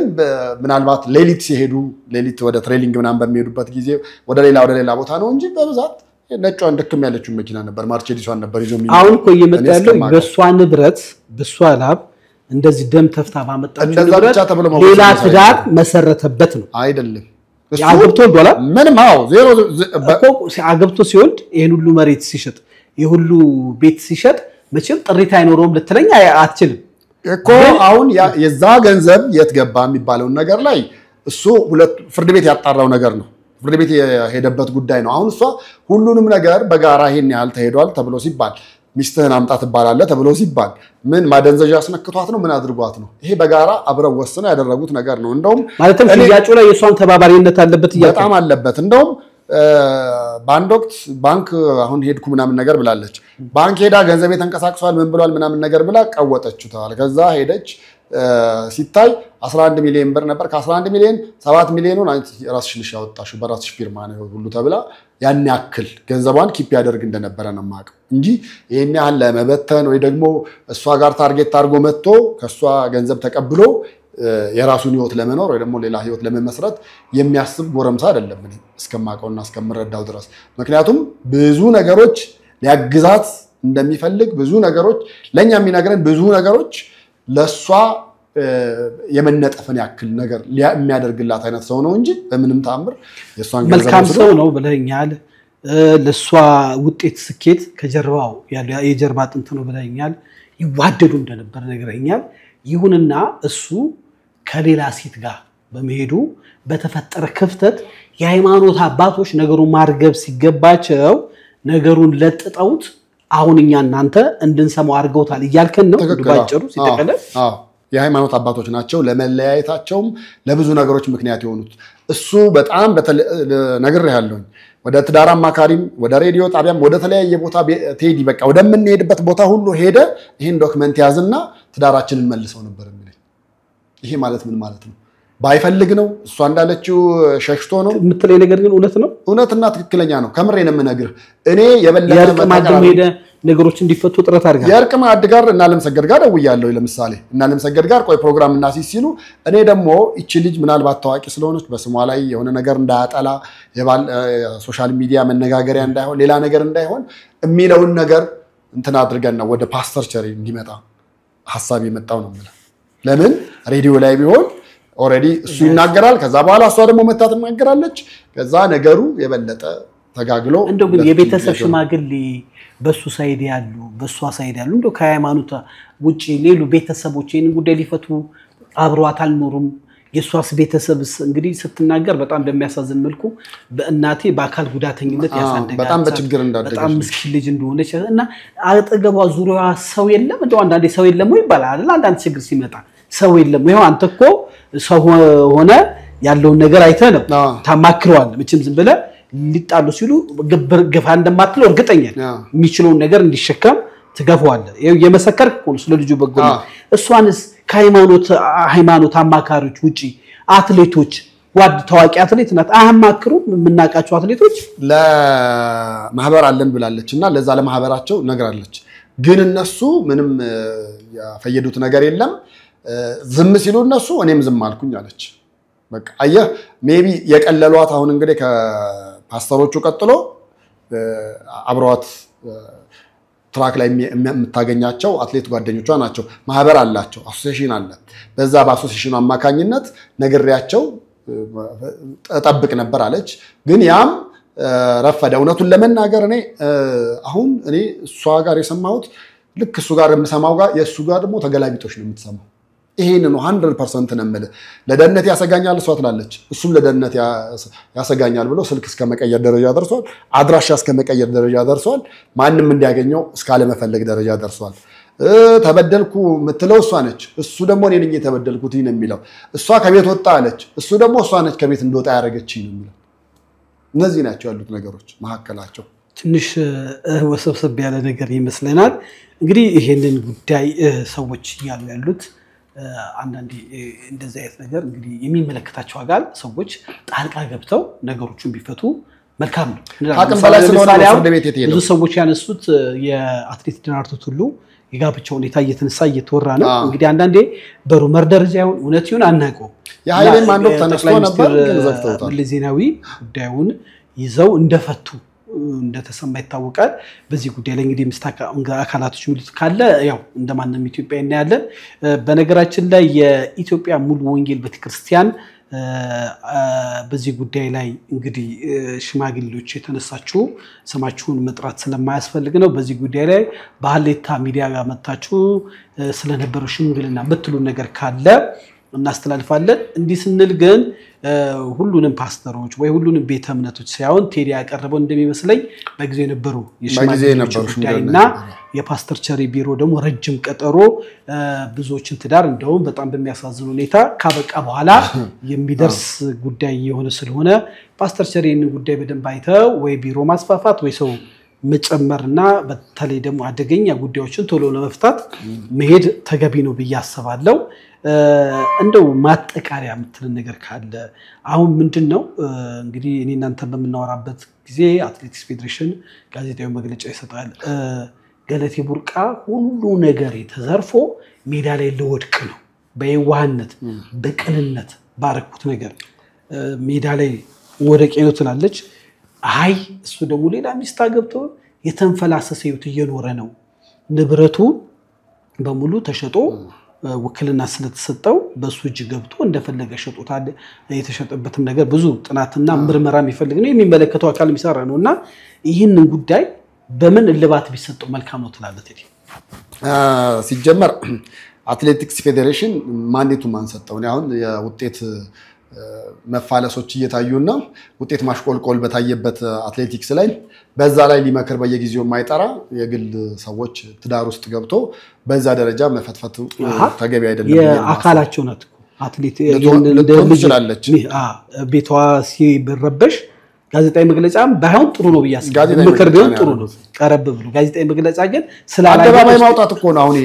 ምናልባት ሌሊት ወደ ትሬሊንግ ምናምን በሚሄዱበት ጊዜ ወደ ሌላ ቦታ ነው እንጂ በብዛት ነጯን ደክም ያለችው መኪና ነበር ማርሴዲሷን ነበር ይዞ የሚሄዱ አሁን እኮ እየመጣ ያለው በሷ ንብረት በሷ ላብ እንደዚህ ደም ተፍታ ባመጣችው ንብረት ሌላ ትዳር መሰረተበት ነው አይደለም አግብቶ ወልዷል ምንም ዜሮ እኮ አግብቶ ሲወልድ ይሄን ሁሉ መሬት ሲሸጥ የሁሉ ቤት ሲሸጥ መቼም ጥሪት አይኖርም ልትለኝ አትችልም እኮ አሁን የዛ ገንዘብ የት ገባ የሚባለው ነገር ላይ እሱ ሁለት ፍርድ ቤት ያጣራው ነገር ነው ፍርድ ቤት የሄደበት ጉዳይ ነው አሁን እሷ ሁሉንም ነገር በጋራ ይሄን ያህል ተሄዷል ተብሎ ሲባል ሚስትህን አምጣት ባላለ ተብሎ ሲባል ምን ማደንዘዣ አስነክቷት ነው ምን አድርጓት ነው ይሄ በጋራ አብረው ወስነው ያደረጉት ነገር ነው እንደውም ማለትም ሽያጩ ላይ የሷን ተባባሪነት አለበት በጣም አለበት እንደውም ባንክ ወቅት ባንክ አሁን ሄድኩ ምናምን ነገር ብላለች ባንክ ሄዳ ገንዘብ ተንቀሳቅሷል ምን ብሏል ምናምን ነገር ብላ ቀወጠችው ታለ ከዛ ሄደች ሲታይ 11 ሚሊዮን ብር ነበር ከ11 ሚሊዮን 7 ሚሊዮኑን አንቺ ራስሽ ልሽ ያወጣሽው በራስሽ ፊርማ ነው ሁሉ ተብላ ያን ያክል ገንዘቧን ኪፕ ያደርግ እንደነበረ ነው ማቀው እንጂ ይሄን ያህል ለመበተን ወይ ደግሞ እሷ ጋር ታርጌት አድርጎ መጥቶ ከሷ ገንዘብ ተቀብሎ የራሱን ህይወት ለመኖር ወይ ደግሞ ሌላ ህይወት ለመመስረት የሚያስብ ጎረምሳ አይደለም እኔ እስከማቀውና እስከምረዳው ድረስ ምክንያቱም ብዙ ነገሮች ሊያግዛት እንደሚፈልግ ብዙ ነገሮች ለኛ የሚነግረን ብዙ ነገሮች ለሷ የመነጠፈን ያክል ነገር የሚያደርግላት አይነት ሰው ነው እንጂ በምንም ታምር የሷን ገንዘብ መልካም ሰው ነው ብለኛል ለሷ ውጤት ስኬት ከጀርባው ያለ የጀርባ ጥንት ነው ብለኛል ይዋደዱ እንደነበር ነገርኛል ይሁንና እሱ ከሌላ ሴት ጋር በመሄዱ በተፈጠረ ክፍተት የሃይማኖት አባቶች ነገሩን ማርገብ ሲገባቸው ነገሩን ለጥጠውት አሁንኛ እናንተ እንድንሰማው አርገውታል ይያልከን ነው ባጭሩ ሲተከለል የሃይማኖት አባቶች ናቸው ለመለያየታቸውም ለብዙ ነገሮች ምክንያት የሆኑት እሱ በጣም ነገር ያለውኝ ወደ ትዳር አማካሪም ወደ ሬዲዮ ጣቢያም ወደ ተለያየ ቦታ ቴዲ በቃ ወደምንሄድበት ቦታ ሁሉ ሄደ ይሄን ዶክመንት ያዝና ትዳራችንን መልሰው ነበር የሚል ይሄ ማለት ምን ማለት ነው ባይፈልግ ነው እሷ እንዳለችው ሸሽቶ ነው የምትለይ ነገር ግን እውነትና ትክክለኛ ነው ከምሬን የምነግርህ እኔ የበለጠ የርቅማድም ሄደ ነገሮች እንዲፈቱ ጥረት አድርጋ የርቅማድ ጋር እና ለምሰገድ ጋር ደውያለሁ ለምሳሌ እና ለምሰገድ ጋር ቆይ ፕሮግራም እና ሲሉ እኔ ደግሞ እቺ ልጅ ምናልባት ታዋቂ ስለሆነች በስሟ ላይ የሆነ ነገር እንዳያጠላ ሶሻል ሚዲያ መነጋገሪያ እንዳይሆን ሌላ ነገር እንዳይሆን የሚለውን ነገር እንትና አድርገን ነው ወደ ፓስተር ቸሪ እንዲመጣ ሐሳብ የመጣው ነው ማለት ለምን ሬዲዮ ላይ ቢሆን ኦሬዲ እሱ ይናገራል ከዛ በኋላ እሷ ደግሞ መታ ትናገራለች ከዛ ነገሩ የበለጠ ተጋግሎ እንደው ግን የቤተሰብ ሽማግሌ በሱ ሳይድ ያሉ በሷ ሳይድ ያሉ እንደው ከሃይማኖት ውጪ ሌሉ ቤተሰቦች ይሄን ጉዳይ ሊፈቱ አብሯት አልኖሩም የሷስ ቤተሰብስ እንግዲህ ስትናገር በጣም በሚያሳዝን መልኩ በእናቴ በአካል ጉዳተኝነት ያሳደጋት በጣም በችግር እንዳደገች በጣም ምስኪን ልጅ እንደሆነች እና አጠገቧ ዙሪያዋ ሰው የለም እንደው አንዳንዴ ሰው የለም ወይ ይባላል አይደል አንዳንድ ችግር ሲመጣ ሰው የለም ይሄው አንተ እኮ ሰው ሆነ ያለውን ነገር አይተህ ነው ታማክረዋል መቼም ዝም ብለህ ሊጣሉ ሲሉ ገፋ እንደማትለው እርግጠኛ የሚችለው ነገር እንዲሸከም ትገፋዋለ የመሰከርክ እኮ ነው ስለልጁ በጎ እሷንስ ከሃይማኖት አማካሪዎች ውጪ አትሌቶች ዋድ ታዋቂ አትሌት ናት አማክሩ የምናቃቸው አትሌቶች ለማህበር አለን ብላለችና ለዛ ለማህበራቸው ነግራለች ግን እነሱ ምንም ያፈየዱት ነገር የለም ዝም ሲሉ እነሱ እኔም ዝም አልኩኝ አለች በቃ አየህ ሜቢ የቀለሏት አሁን እንግዲህ ከፓስተሮቹ ቀጥሎ አብሯት ትራክ ላይ የምታገኛቸው አትሌት ጓደኞቿ ናቸው ማህበር አላቸው አሶሲዬሽን አለ በዛ በአሶሲዬሽኑ አማካኝነት ነገሪያቸው ተጠብቅ ነበር አለች ግን ያም ረፈደ እውነቱን ለመናገር አሁን እኔ እሷ ጋር የሰማሁት ልክ እሱ ጋር የምሰማው ጋር የሱ ጋር ደግሞ ተገላቢጦሽ ነው የምትሰማው ይሄን ነው 100% ነምለ ለደህንነት ያሰጋኛል እሷ ትላለች እሱም ለደህንነት ያሰጋኛል ብሎ ስልክ እስከ መቀየር ደረጃ ደርሷል አድራሻ እስከ መቀየር ደረጃ ደርሷል ማንንም እንዲያገኘው እስካለ መፈለግ ደረጃ ደርሷል ተበደልኩ ምትለው እሷ ነች እሱ ደግሞ እኔ ነኝ የተበደልኩት ይሄን የሚለው እሷ ከቤት ወጣ አለች እሱ ደግሞ እሷ ነች ከቤት እንደወጣ ያረጋችኝ ነው የሚለው እነዚህ ናቸው ያሉት ነገሮች መሐከላቸው ትንሽ ወሰብሰብ ያለ ነገር ይመስለናል እንግዲህ ይሄንን ጉዳይ ሰዎች ያሉ ያሉት አንዳንዴ እንደዚህ አይነት ነገር እንግዲህ የሚመለከታቸው አጋል ሰዎች ጣልቃ ገብተው ነገሮችን ቢፈቱ መልካም ነው አቅም በላይ ስለሆነ ወደ ቤት የተሄደው ብዙ ሰዎች ያነሱት የአትሌት ደራርቱ ቱሉ የጋብቻው ሁኔታ እየተነሳ እየተወራ ነው እንግዲህ አንዳንዴ በሩመር ደረጃ እውነት ይሁን አናውቀው የኃይሌም አንድ ወቅት ተነስቶ ነበር ግን ዘግተውታል ለዜናዊ ጉዳዩን ይዘው እንደፈቱ እንደተሰማ ይታወቃል በዚህ ጉዳይ ላይ እንግዲህ አካላቶች ሙሉ ካለ ያው እንደማንንም ኢትዮጵያ እናያለን በነገራችን ላይ የኢትዮጵያ ሙሉ ወንጌል ቤተክርስቲያን በዚህ ጉዳይ ላይ እንግዲህ ሽማግሌዎች የተነሳችሁ ስማችሁን መጥራት ስለማያስፈልግ ነው በዚህ ጉዳይ ላይ በሀሌታ ሚዲያ ጋር መጣችሁ ስለነበረው ሽምግልና ምትሉ ነገር ካለ እናስተላልፋለን እንዲህ ስንል ግን ሁሉንም ፓስተሮች ወይ ሁሉንም ቤተ እምነቶች ሳይሆን ቴዲ ያቀርበው እንደሚመስለኝ በጊዜ የነበሩ የሽማግሌዎች ጉዳይና የፓስተር ቸሪ ቢሮ ደግሞ ረጅም ቀጠሮ ብዙዎችን ትዳር እንደውም በጣም በሚያሳዝን ሁኔታ ካበቃ በኋላ የሚደርስ ጉዳይ የሆነ ስለሆነ ፓስተር ቸሪን ጉዳይ በደንብ አይተው ወይ ቢሮ ማስፋፋት ወይ ሰው መጨመርና በተለይ ደግሞ አደገኛ ጉዳዮችን ቶሎ ለመፍታት መሄድ ተገቢ ነው ብዬ አስባለሁ እንደው ማጠቃሪያ የምትልን ነገር ካለ አሁን ምንድነው እንግዲህ እኔ እናንተ በመናወራበት ጊዜ አትሌቲክስ ፌዴሬሽን ጋዜጣዊ መግለጫ ይሰጣል ገለቴ ቡርቃ ሁሉ ነገር ተዘርፎ ሜዳ ላይ ለወድቅ ነው በየዋህነት በቅንነት ባረኩት ነገር ሜዳ ላይ ወደቀ ነው ትላለች አይ እሱ ደግሞ ሌላ ሚስት አገብቶ የተንፈላሰሰ ህይወት እየኖረ ነው ንብረቱ በሙሉ ተሸጦ ወክልና ስለተሰጠው በሱ እጅ ገብቶ እንደፈለገ ሸጦታል የተሸጠበትም ነገር ብዙ ጥናትና ምርመራ የሚፈልግ ነው የሚመለከተው አካል የሚሰራ ነውና ይህንን ጉዳይ በምን እልባት ቢሰጠው መልካም ነው ትላለች ሲጀመር አትሌቲክስ ፌዴሬሽን ማንዴቱ ማን ሰጠው ነው አሁን የውጤት መፋለሶች እየታዩና ውጤት ማሽቆልቆል በታየበት አትሌቲክስ ላይ በዛ ላይ ሊመክር በየጊዜው የማይጠራ የግል ሰዎች ትዳር ውስጥ ገብቶ በዛ ደረጃ መፈትፈቱ ተገቢ አይደለም የአካላቸው ናት አትሌት ልጅላለች ቤቷ ሲበረበሽ ጋዜጣዊ መግለጫም ባይሆን ጥሩ ነው በያስገኝ ምክር ቢሆን ጥሩ ነው ቀረብ ብሎ ጋዜጣዊ መግለጫ ግን አደባባይ ማውጣት እኮ ነው አሁን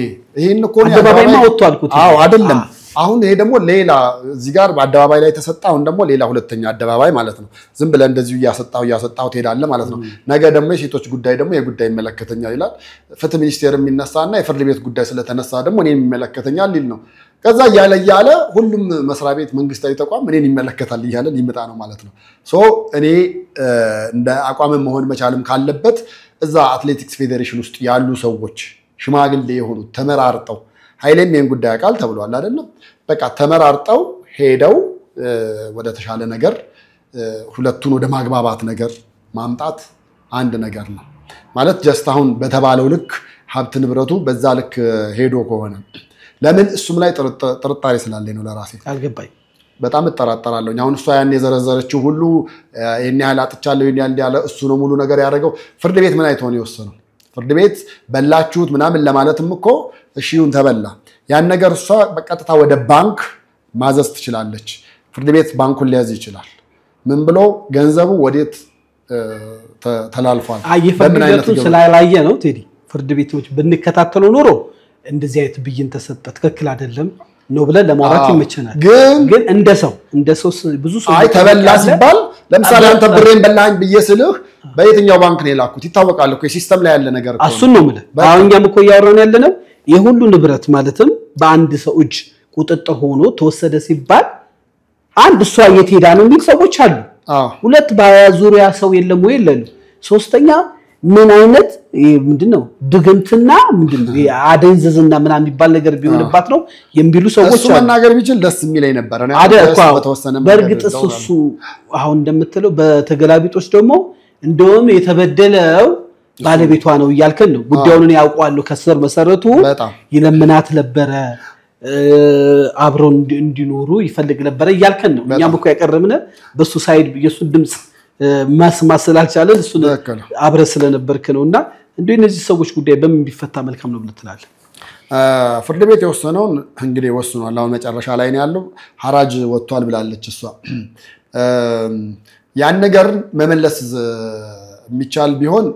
ይሄን እኮ ነው አደባባይ ማውጣት አልኩት አዎ አይደለም አሁን ይሄ ደግሞ ሌላ እዚህ ጋር በአደባባይ ላይ ተሰጣው ደግሞ ሌላ ሁለተኛ አደባባይ ማለት ነው ዝም ብለ እንደዚሁ ያሰጣው ትሄዳለ ማለት ነው ነገ ደግሞ የሴቶች ጉዳይ ደግሞ የጉዳይ መለከተኛል ይላል ፍትህ ሚኒስቴር የሚነሳና የፍርድ ቤት ጉዳይ ስለተነሳ ደግሞ እኔን የሚመለከተኛል ሊል ነው ከዛ ያለ ሁሉም መስሪያ ቤት መንግስታዊ ተቋም እኔን ይመለከታል ይያለ ሊመጣ ነው ማለት ነው ሶ እኔ እንደ አቋም መሆን መቻልም ካለበት እዛ አትሌቲክስ ፌዴሬሽን ውስጥ ያሉ ሰዎች ሽማግሌ የሆኑ ተመራርጠው ኃይሌም ይሄን ጉዳይ አቃል ተብሏል አይደለም በቃ ተመራርጠው ሄደው ወደ ተሻለ ነገር ሁለቱን ወደ ማግባባት ነገር ማምጣት አንድ ነገር ነው ማለት ጀስት አሁን በተባለው ልክ ሀብት ንብረቱ በዛ ልክ ሄዶ ከሆነ ለምን እሱም ላይ ጥርጣሬ ስላለኝ ነው ለራሴ አልገባኝ በጣም እጠራጠራለሁ አሁን እሷ ያን የዘረዘረችው ሁሉ የኛ ያህል አጥቻለሁ የኛ ያለ እሱ ነው ሙሉ ነገር ያደረገው ፍርድ ቤት ምን አይቶ ነው የወሰነው ፍርድ ቤት በላችሁት ምናምን ለማለትም እኮ እሺውን ተበላ ያን ነገር እሷ በቀጥታ ወደ ባንክ ማዘዝ ትችላለች ፍርድ ቤት ባንኩን ሊያዝ ይችላል ምን ብሎ ገንዘቡ ወዴት ተላልፏል በመናይነቱ ስላላየ ነው ቴዲ ፍርድ ቤቶች ብንከታተለው ኖሮ እንደዚህ አይነት ብይን ተሰጠ ትክክል አይደለም ነው ብለን ለማውራት ይመቸናል ግን እንደ ሰው ብዙ ሰው አይ ተበላ ሲባል ለምሳሌ አንተ ብሬን በላኝ በየስልህ በየትኛው ባንክ ነው የላኩት ይታወቃል እኮ ሲስተም ላይ ያለ ነገር እኮ እሱን ነው ማለት አሁንኛም እኮ ያወራን ያለነው የሁሉ ንብረት ማለትም በአንድ ሰው እጅ ቁጥጥር ሆኖ ተወሰደ ሲባል አንድ እሷ የት ሄዳ ነው የሚል ሰዎች አሉ ሁለት በዙሪያ ሰው የለም ወይ የለም ሶስተኛ ምን አይነት ምንድነው ድግምትና ምንድነው አደንዘዝና ምናምን የሚባል ነገር ቢሆንባት ነው የሚሉ ሰዎች እሱ መናገር ቢችል ደስ የሚለኝ ነበር እኔ በተወሰነ በርግጥ እሱ አሁን እንደምትለው በተገላቢጦች ደግሞ እንደውም የተበደለው ባለቤቷ ነው ይያልከን ነው ጉዳዩን ያውቃሉ ከስር መሰረቱ ይለምናት ነበር አብረው እንዲኖሩ ይፈልግ ነበር ይያልከን ነው እኛም እኮ ያቀርብነ በሱ ሳይድ የሱ ድምጽ ማስማሰል አልቻለን እሱ አብረ ስለነበርክ ነውና እንደው እነዚህ ሰዎች ጉዳይ በምን ቢፈታ መልካም ነው ብለትላል ፍርድ ቤት የወሰነው እንግዲህ ወስኗል አሁን መጨረሻ ላይ ነው ያለው ሐራጅ ወጥቷል ብላለች እሷ ያን ነገር መመለስ የሚቻል ቢሆን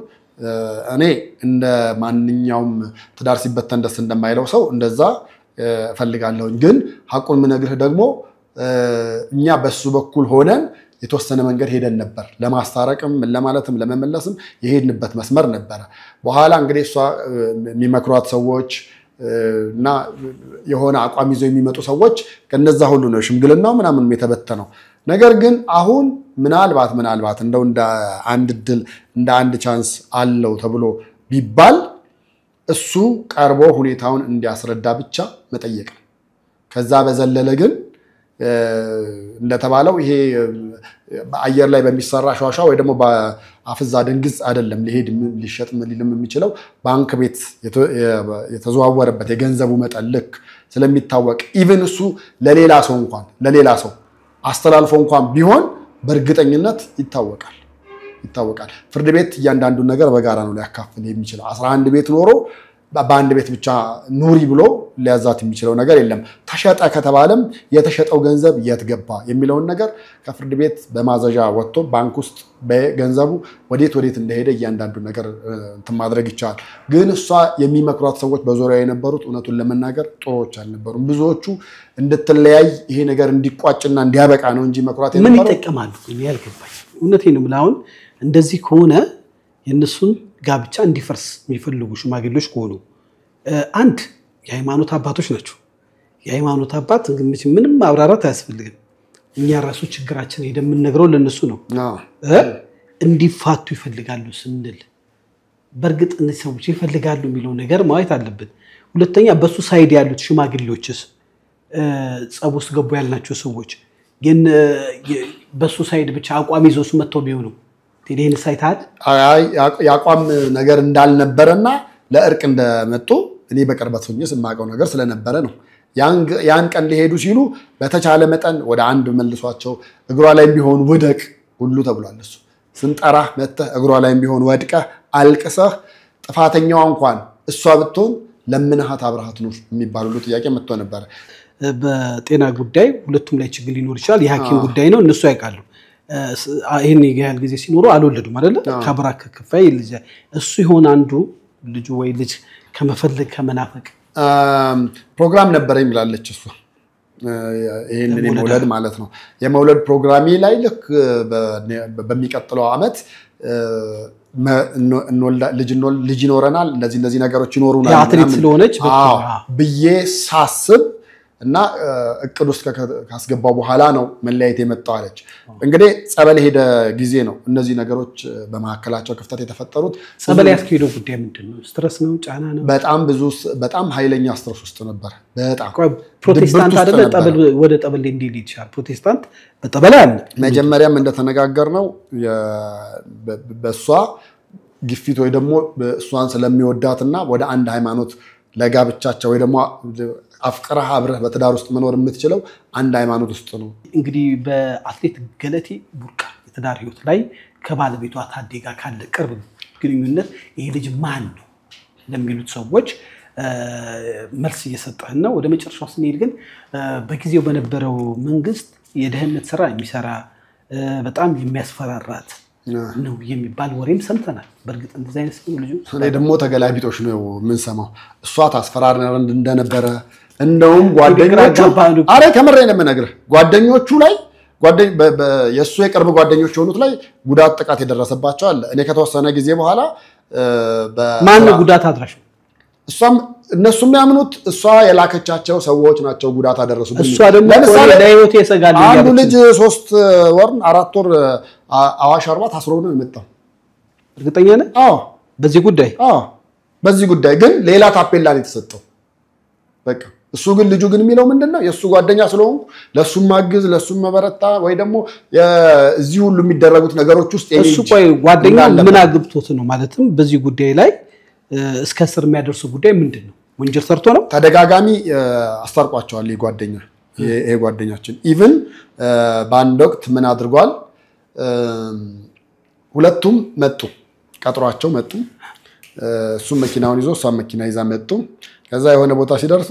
እኔ እንደ ማንኛውም ትዳር ሲበተን ደስ እንደማይለው ሰው እንደዛ ፈልጋለሁ ግን ሐቁን ምነግርህ ደግሞ እኛ በሱ በኩል ሆነን የተወሰነ መንገድ ሄደን ነበር ለማስታረቅም ለማለትም ለመመለስም የሄድንበት መስመር ነበር በኋላ እንግዲህ እሷ የሚመክሯት ሰዎች እና የሆነ አቋም ይዘው የሚመጡ ሰዎች ከነዛ ሁሉ ነው ሽምግልናው ምናምን የተበተነው ነገር ግን አሁን ምናልባት እንደው እንደ አንድ ድል እንደ አንድ ቻንስ አለው ተብሎ ቢባል እሱ ቀርቦ ሁኔታውን እንዲያስረዳ ብቻ መጠየቅ ነው ከዛ በዘለለ ግን እንደተባለው ይሄ በአየር ላይ በሚሰራ ሻሻ ወይ ደግሞ በአፍዛ ድንግዝ አይደለም ሊሄድ ሊሸጥ ሊልም የሚችለው ባንክ ቤት የተዘዋወረበት የገንዘቡ መጠን ልክ ስለሚታወቅ ኢቭን እሱ ለሌላ ሰው አስተላልፎ እንኳን ቢሆን በእርግጠኝነት ይታወቃል ፍርድ ቤት እያንዳንዱ ነገር በጋራ ነው ሊያካፍል የሚችለው 11 ቤት ኖሮ በአንድ ቤት ብቻ ኑሪ ብሎ ሊያዛት የሚችለው ነገር የለም ተሸጠ ከተባለም የተሸጠው ገንዘብ የት ገባ የሚለውን ነገር ከፍርድ ቤት በማዘዣ ወጥቶ ባንክ ውስጥ በገንዘቡ ወዴት እንደሄደ እያንዳንዱ ነገር ማድረግ ይቻላል ግን እሷ የሚመክሯት ሰዎች በዙሪያው የነበሩት እውነቱን ለመናገር ጥሩዎች አልነበሩም ብዙዎቹ እንድትለያይ ይሄ ነገር እንዲቋጭና እንዲያበቃ ነው እንጂ መክሯት ምን ይጠቀማሉ ያልገባኝ እውነቴን ነው ማለት እንደዚህ ከሆነ የነሱን ጋብቻ እንዲፈርስ የሚፈልጉ ሽማግሌዎች ከሆኑ አንድ የሃይማኖት አባቶች ናቸው የሃይማኖት አባት ምንም ማብራራት አያስፈልግም እኛ ራሱ ችግራችን የምንነግረው ለነሱ ነው እንዲፋቱ ይፈልጋሉ ስንል በርግጥ እነዚህ ሰዎች ይፈልጋሉ የሚለው ነገር ማየት አለብን ሁለተኛ በሱ ሳይድ ያሉት ሽማግሌዎችስ ጸቡስ ገቡ ያልናቸው ሰዎች ግን በሱ ሳይድ ብቻ አቋም ይዘውስ መጥተው ቢሆኑ ቴዲን ሳይታት ያቋም ነገር እንዳልነበረና ለእርቅ እንደመጡ እኔ በቅርበት ሆኜ ስማቀው ነገር ስለነበረ ነው ያን ቀን ሊሄዱ ሲሉ በተቻለ መጠን ወደ አንድ መልሷቸው እግሯ ላይ ቢሆን ወደቅ ሁሉ ተብሏል እሱ ስንጠራ መተህ እግሯ ላይ ቢሆን ወድቀህ አልቅሰህ ጥፋተኛው እንኳን እሷ ብትሆን ለምንሃት አብራሃት ኑር የሚባል ሁሉ ጥያቄ መጥቶ ነበር በጤና ጉዳይ ሁለቱም ላይ ችግር ሊኖር ይችላል የሐኪም ጉዳይ ነው እነሱ ያውቃሉ ይሄን ያህል ጊዜ ሲኖሩ አልወለዱም አይደል ከብራክ ከፋይ ልጅ እሱ ይሆን አንዱ ልጅ ወይ ልጅ ከመፈለግ ከመናፈቅ ፕሮግራም ነበረኝ ብላለች እሱ ይሄንን የመውለድ ማለት ነው የመውለድ ፕሮግራሚ ላይ ልክ በሚቀጥለው አመት ልጅ ይኖረናል እንደዚህ ነገሮች ይኖሩናል አትሌት ስለሆነች ብዬ ሳስብ እና እቅድ ውስጥ ካስገባው በኋላ ነው መለያየት የመጣው አለች። እንግዲህ ጸበል ሄደ ጊዜ ነው እነዚህ ነገሮች በመካከላቸው ክፍተት የተፈጠሩት። ጸበል ያስኬደው ጉዳይ ምንድነው? ስትረስ ነው? ጫና ነው? በጣም ኃይለኛ ስትረስ ውስጥ ነበር። በጣም ፕሮቴስታንት አይደለ? ጠበል ወደ ጠበል እንዲል ይችላል። ፕሮቴስታንት በጠበል አለ። መጀመሪያም እንደተነጋገርነው በሷ ግፊት ወይ ደግሞ እሷን ስለሚወዳትና ወደ አንድ ሃይማኖት ለጋብቻቸው ወይ ደግሞ አፍቅረህ አብረህ በትዳር ውስጥ መኖር የምትችለው አንድ ሃይማኖት ውስጥ ነው። እንግዲህ በአትሌት ገለቴ ቡርቃ የትዳር ህይወት ላይ ከባለቤቷ ታዴ ጋር ካለ ቅርብ ግንኙነት ይሄ ልጅ ማን ነው ለሚሉት ሰዎች መልስ እየሰጠህን ነው። ወደ መጨረሻው ስንሄድ ግን በጊዜው በነበረው መንግስት የደህንነት ስራ የሚሰራ በጣም የሚያስፈራራት ነው የሚባል ወሬም ሰምተናል። በእርግጥ እንደዚህ አይነት ሰው ልጅ እኔ ደግሞ ተገላቢጦሽ ነው ምን ሰማው። እሷ ታስፈራራ እንደነበረ እንደውም ጓደኞቹ አረ ከመሬ ነው የምነግርህ ጓደኞቹ ላይ የሱ የቅርብ ጓደኞች የሆኑት ላይ ጉዳት ጥቃት የደረሰባቸው አለ። እኔ ከተወሰነ ጊዜ በኋላ ማን ነው ጉዳት አድራሽው? እነሱም ያምኑት እሷ የላከቻቸው ሰዎች ናቸው ጉዳት አደረሱብኝ። እሷ ደግሞ ለህይወት የሰጋል አንዱ ልጅ 3 ወር 4 ወር አዋሽ አርባ ታስሮ ነው የመጣው። እርግጠኛ ነህ? አዎ በዚህ ጉዳይ ግን ሌላ ታፔላ ነው የተሰጠው። በቃ እሱ ግን ልጁ ግን የሚለው ምንድነው የሱ ጓደኛ ስለሆንኩ ለሱም ማግዝ ለሱም መበረታ ወይ ደግሞ እዚህ ሁሉ የሚደረጉት ነገሮች ውስጥ እሱ ቆይ ጓደኛ ምን አግብቶት ነው ማለትም በዚህ ጉዳይ ላይ እስከ ስር የሚያደርሱ ጉዳይ ምንድነው? ወንጀል ሰርቶ ነው? ተደጋጋሚ አስታርቋቸዋል ይሄ ጓደኛችን ኢቭን በአንድ ወቅት ምን አድርጓል? ሁለቱም መጡ፣ ቀጥሯቸው መጡ። እሱም መኪናውን ይዞ እሷም መኪና ይዛ መጡ። ከዛ የሆነ ቦታ ሲደርሱ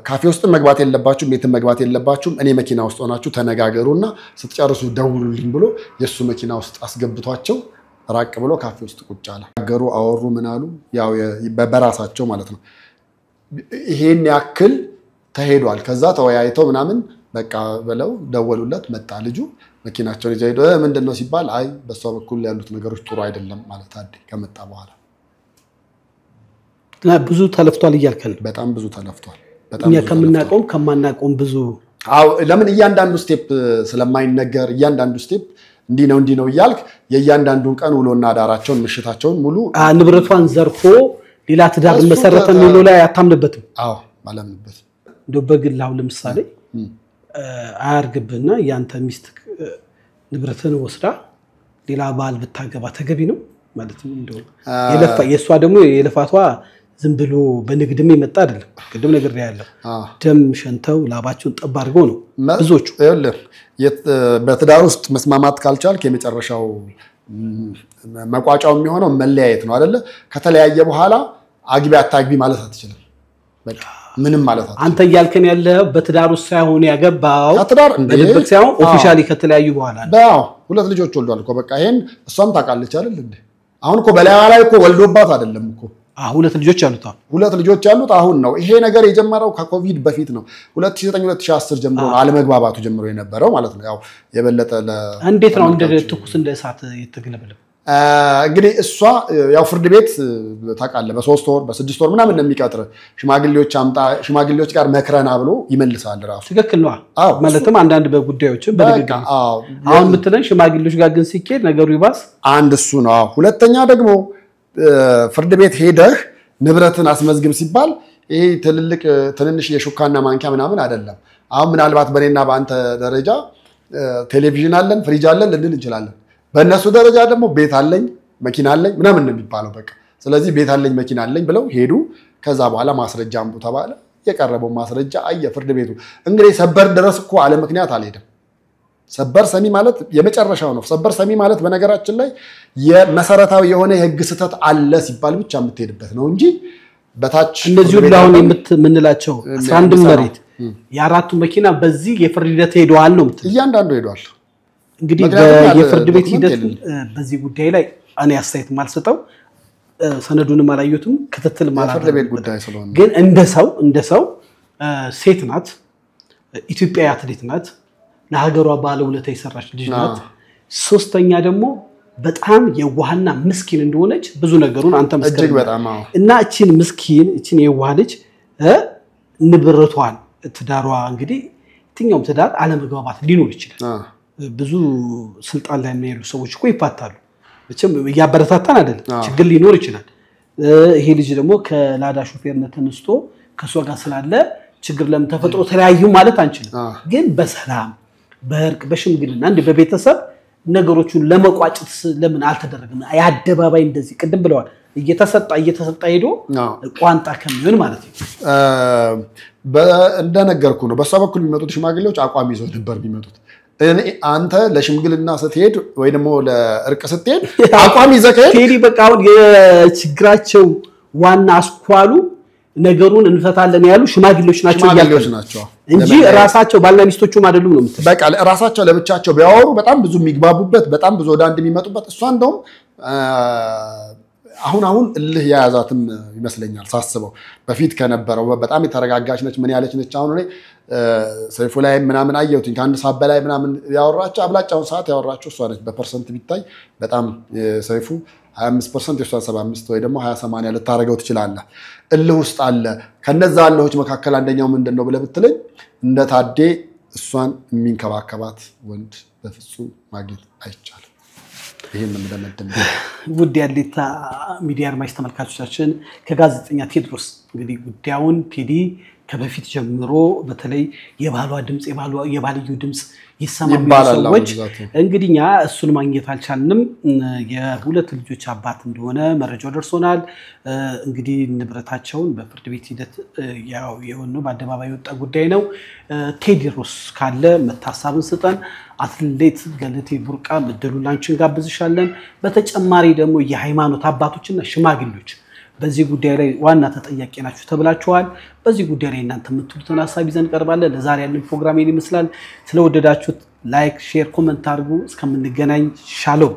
ካፌ ውስጥ መግባት የለባችሁም፣ ቤት መግባት የለባችሁም፣ እኔ መኪና ውስጥ ሆናችሁ ተነጋገሩና ስትጨርሱ ደውሉልኝ ብሎ የሱ መኪና ውስጥ አስገብቷቸው ራቅ ብሎ ካፌ ውስጥ ቁጭ አለ። አገሩ አወሩ ምን አሉ ያው በራሳቸው ማለት ነው። ይሄን ያክል ተሄዷል። ከዛ ተወያይተው ምናምን በቃ ብለው ደወሉለት። መጣ ልጁ መኪናቸውን ይዘው ሄዶ ምንድነው ሲባል አይ በሷ በኩል ያሉት ነገሮች ጥሩ አይደለም ማለት ታዲያ ከመጣ በኋላ ብዙ ተለፍቷል እያልከን። በጣም ብዙ ተለፍቷል። እኛ ከምናቀውም ከማናቀውም ብዙ ለምን እያንዳንዱ ስቴፕ ስለማይነገር እያንዳንዱ ስቴፕ እንዲህ ነው እያልክ የእያንዳንዱን ቀን ውሎና ዳራቸውን ምሽታቸውን ሙሉ ንብረቷን ዘርፎ ሌላ ትዳር መሰረተ ነው ላይ አታምንበትም? ማለምንበት እንደው በግላው ለምሳሌ አያርግብና ያንተ ሚስት ንብረትን ወስዳ ሌላ ባል ብታገባ ተገቢ ነው ማለት ነው? እንደው የሷ ደግሞ የለፋቷ ዝም ብሎ በንግድም ይመጣ አይደለም። ቅድም ነገር ያለው ደም ሸንተው ላባቸውን ጠብ አድርገው ነው ብዙዎቹ። በትዳር ውስጥ መስማማት ካልቻልክ የመጨረሻው መቋጫው የሚሆነው መለያየት ነው አይደለ? ከተለያየ በኋላ አግቢ አታግቢ ማለት አትችልም። በቃ ምንም ማለት አትችልም። አንተ እያልከን ያለው በትዳር ውስጥ ሳይሆን ያገባው በድብቅ ሳይሆን ኦፊሻሊ ከተለያዩ በኋላ ነው። 2 ልጆች ወልዷል እኮ በቃ ይሄን እሷም ታውቃለች አይደል እንዴ? አሁን እኮ በላይዋ ላይ እኮ ወልዶባት አይደለም እኮ 2 ልጆች አሉት። 2 ልጆች ያሉት አሁን ነው። ይሄ ነገር የጀመረው ከኮቪድ በፊት ነው። 2009 2010 ጀምሮ አለመግባባቱ ጀምሮ የነበረው ማለት ነው። ያው የበለጠ እንዴት ነው እንደ ትኩስ እንደ እሳት የተገለበለ? እንግዲህ እሷ ያው ፍርድ ቤት ታውቃለህ በ3 ወር በ6 ወር ምናምን እንደሚቀጥር ሽማግሌዎች ጋር መክረና ብሎ ይመልሳል ራሱ። ትክክል ነው ማለትም አንዳንድ በጉዳዮችን በንግግር አሁን ምትለን ሽማግሌዎች ጋር ግን ሲኬድ ነገሩ ይባስ አንድ እሱ ነው። ሁለተኛ ደግሞ ፍርድ ቤት ሄደህ ንብረትን አስመዝግብ ሲባል ይሄ ትንንሽ የሹካና ማንኪያ ምናምን አይደለም። አሁን ምናልባት በኔና በአንተ ደረጃ ቴሌቪዥን አለን ፍሪጅ አለን ልንል እንችላለን። በእነሱ ደረጃ ደግሞ ቤት አለኝ መኪና አለኝ ምናምን ነው የሚባለው በቃ። ስለዚህ ቤት አለኝ መኪና አለኝ ብለው ሄዱ። ከዛ በኋላ ማስረጃ አምጡ ተባለ። የቀረበው ማስረጃ አየ ፍርድ ቤቱ። እንግዲህ ሰበር ድረስ እኮ አለ ምክንያት አልሄደም። ሰበር ሰሚ ማለት የመጨረሻው ነው። ሰበር ሰሚ ማለት በነገራችን ላይ የመሰረታዊ የሆነ የህግ ስህተት አለ ሲባል ብቻ የምትሄድበት ነው እንጂ በታች እንደዚህ ሁሉ አሁን የምትምንላቸው 11 መሬት የአራቱ መኪና በዚህ የፍርድ ሂደት ሄደዋል ነው የምትለው? እያንዳንዱ ሄደዋል። እንግዲህ የፍርድ ቤት ሂደት በዚህ ጉዳይ ላይ እኔ አስተያየት ማልሰጠው ሰነዱንም አላየሁትም ክትትል ማለት ፍርድ ቤት ጉዳይ ስለሆነ ግን እንደ ሰው ሴት ናት፣ ኢትዮጵያዊ አትሌት ናት፣ ለሀገሯ ባለውለታ የሰራች ልጅ ናት። ሶስተኛ ደግሞ በጣም የዋህና ምስኪን እንደሆነች ብዙ ነገሩን አንተ መስከረም በጣም እና እቺን ምስኪን እቺን የዋህ ልጅ ንብረቷን ትዳሯ እንግዲህ የትኛውም ትዳር አለመግባባት ሊኖር ይችላል ብዙ ስልጣን ላይ የሚያሉ ሰዎች እኮ ይፋታሉ መቼም ያበረታታን አይደለም ችግር ሊኖር ይችላል ይሄ ልጅ ደግሞ ከላዳ ሹፌርነት ተነስቶ ከሷ ጋር ስላለ ችግር ለምን ተፈጥሮ ተለያዩ ማለት አንችልም ግን በሰላም በእርቅ በሽምግልና እንደ በቤተሰብ ነገሮቹን ለመቋጨት ለምን አልተደረገም ያደባባይ እንደዚህ ቅድም ብለዋል እየተሰጣ ሄዶ ቋንጣ ከሚሆን ማለት ነው እንደነገርኩ ነው በሷ በኩል የሚመጡት ሽማግሌዎች አቋም ይዘው ነበር የሚመጡት አንተ ለሽምግልና ስትሄድ ወይ ደግሞ ለእርቅ ስትሄድ አቋም ይዘህ ቴዲ በቃ አሁን የችግራቸው ዋና አስኳሉ ነገሩን እንፈታለን ያሉ ሽማግሌዎች ናቸው እንጂ ራሳቸው ባልና ሚስቶቹም አይደሉም ነው በቃ ራሳቸው ለብቻቸው ቢያወሩ በጣም ብዙ የሚግባቡበት በጣም ብዙ ወደ አንድ የሚመጡበት እሷ እንደውም አሁን እልህ ያያዛትም ይመስለኛል ሳስበው በፊት ከነበረው በጣም የተረጋጋች ነች ምን ያለች ነች አሁን ላይ ሰይፉ ላይ ምናምን አየሁትኝ ከአንድ ሰዓት በላይ ምናምን ያወራቸው አብላጫውን ሰዓት ያወራቸው እሷ ነች በፐርሰንት ቢታይ በጣም ሰይፉ 25% የሷን 75 ወይ ደግሞ 20-80 ልታረጋው ትችላለህ እልህ ውስጥ አለ ከነዛ አለሆች መካከል አንደኛው ምንድነው ብለ ብትለኝ እንደ ታዴ እሷን የሚንከባከባት ወንድ በፍጹም ማግኘት አይቻልም ይሄን እንደምደም ውድ ያሌታ ሚዲያ አድማጭ ተመልካቾቻችን ከጋዜጠኛ ቴድሮስ እንግዲህ ጉዳዩን ቴዲ ከበፊት ጀምሮ በተለይ የባሏ ድምጽ የባልዩ ድምጽ ይሰማል ሰዎች እንግዲህኛ እሱን ማግኘት አልቻልንም የሁለት ልጆች አባት እንደሆነ መረጃው ደርሶናል እንግዲህ ንብረታቸውን በፍርድ ቤት ሂደት ያው የሆነው በአደባባይ ወጣ ጉዳይ ነው ቴድሮስ ካለ መታሰብን ስጠን አትሌት ገለቴ ቡርቃ መደሉላንችን ጋብዝሻለን በተጨማሪ ደግሞ የሃይማኖት አባቶችና ሽማግሌዎች በዚህ ጉዳይ ላይ ዋና ተጠያቂ ናችሁ ተብላችኋል በዚህ ጉዳይ ላይ እናንተ የምትሉትን ሐሳብ ይዘን ቀርባለን ለዛሬ ያለን ፕሮግራም ይመስላል ስለወደዳችሁት ላይክ ሼር ኮሜንት አድርጉ እስከምንገናኝ ሻሎም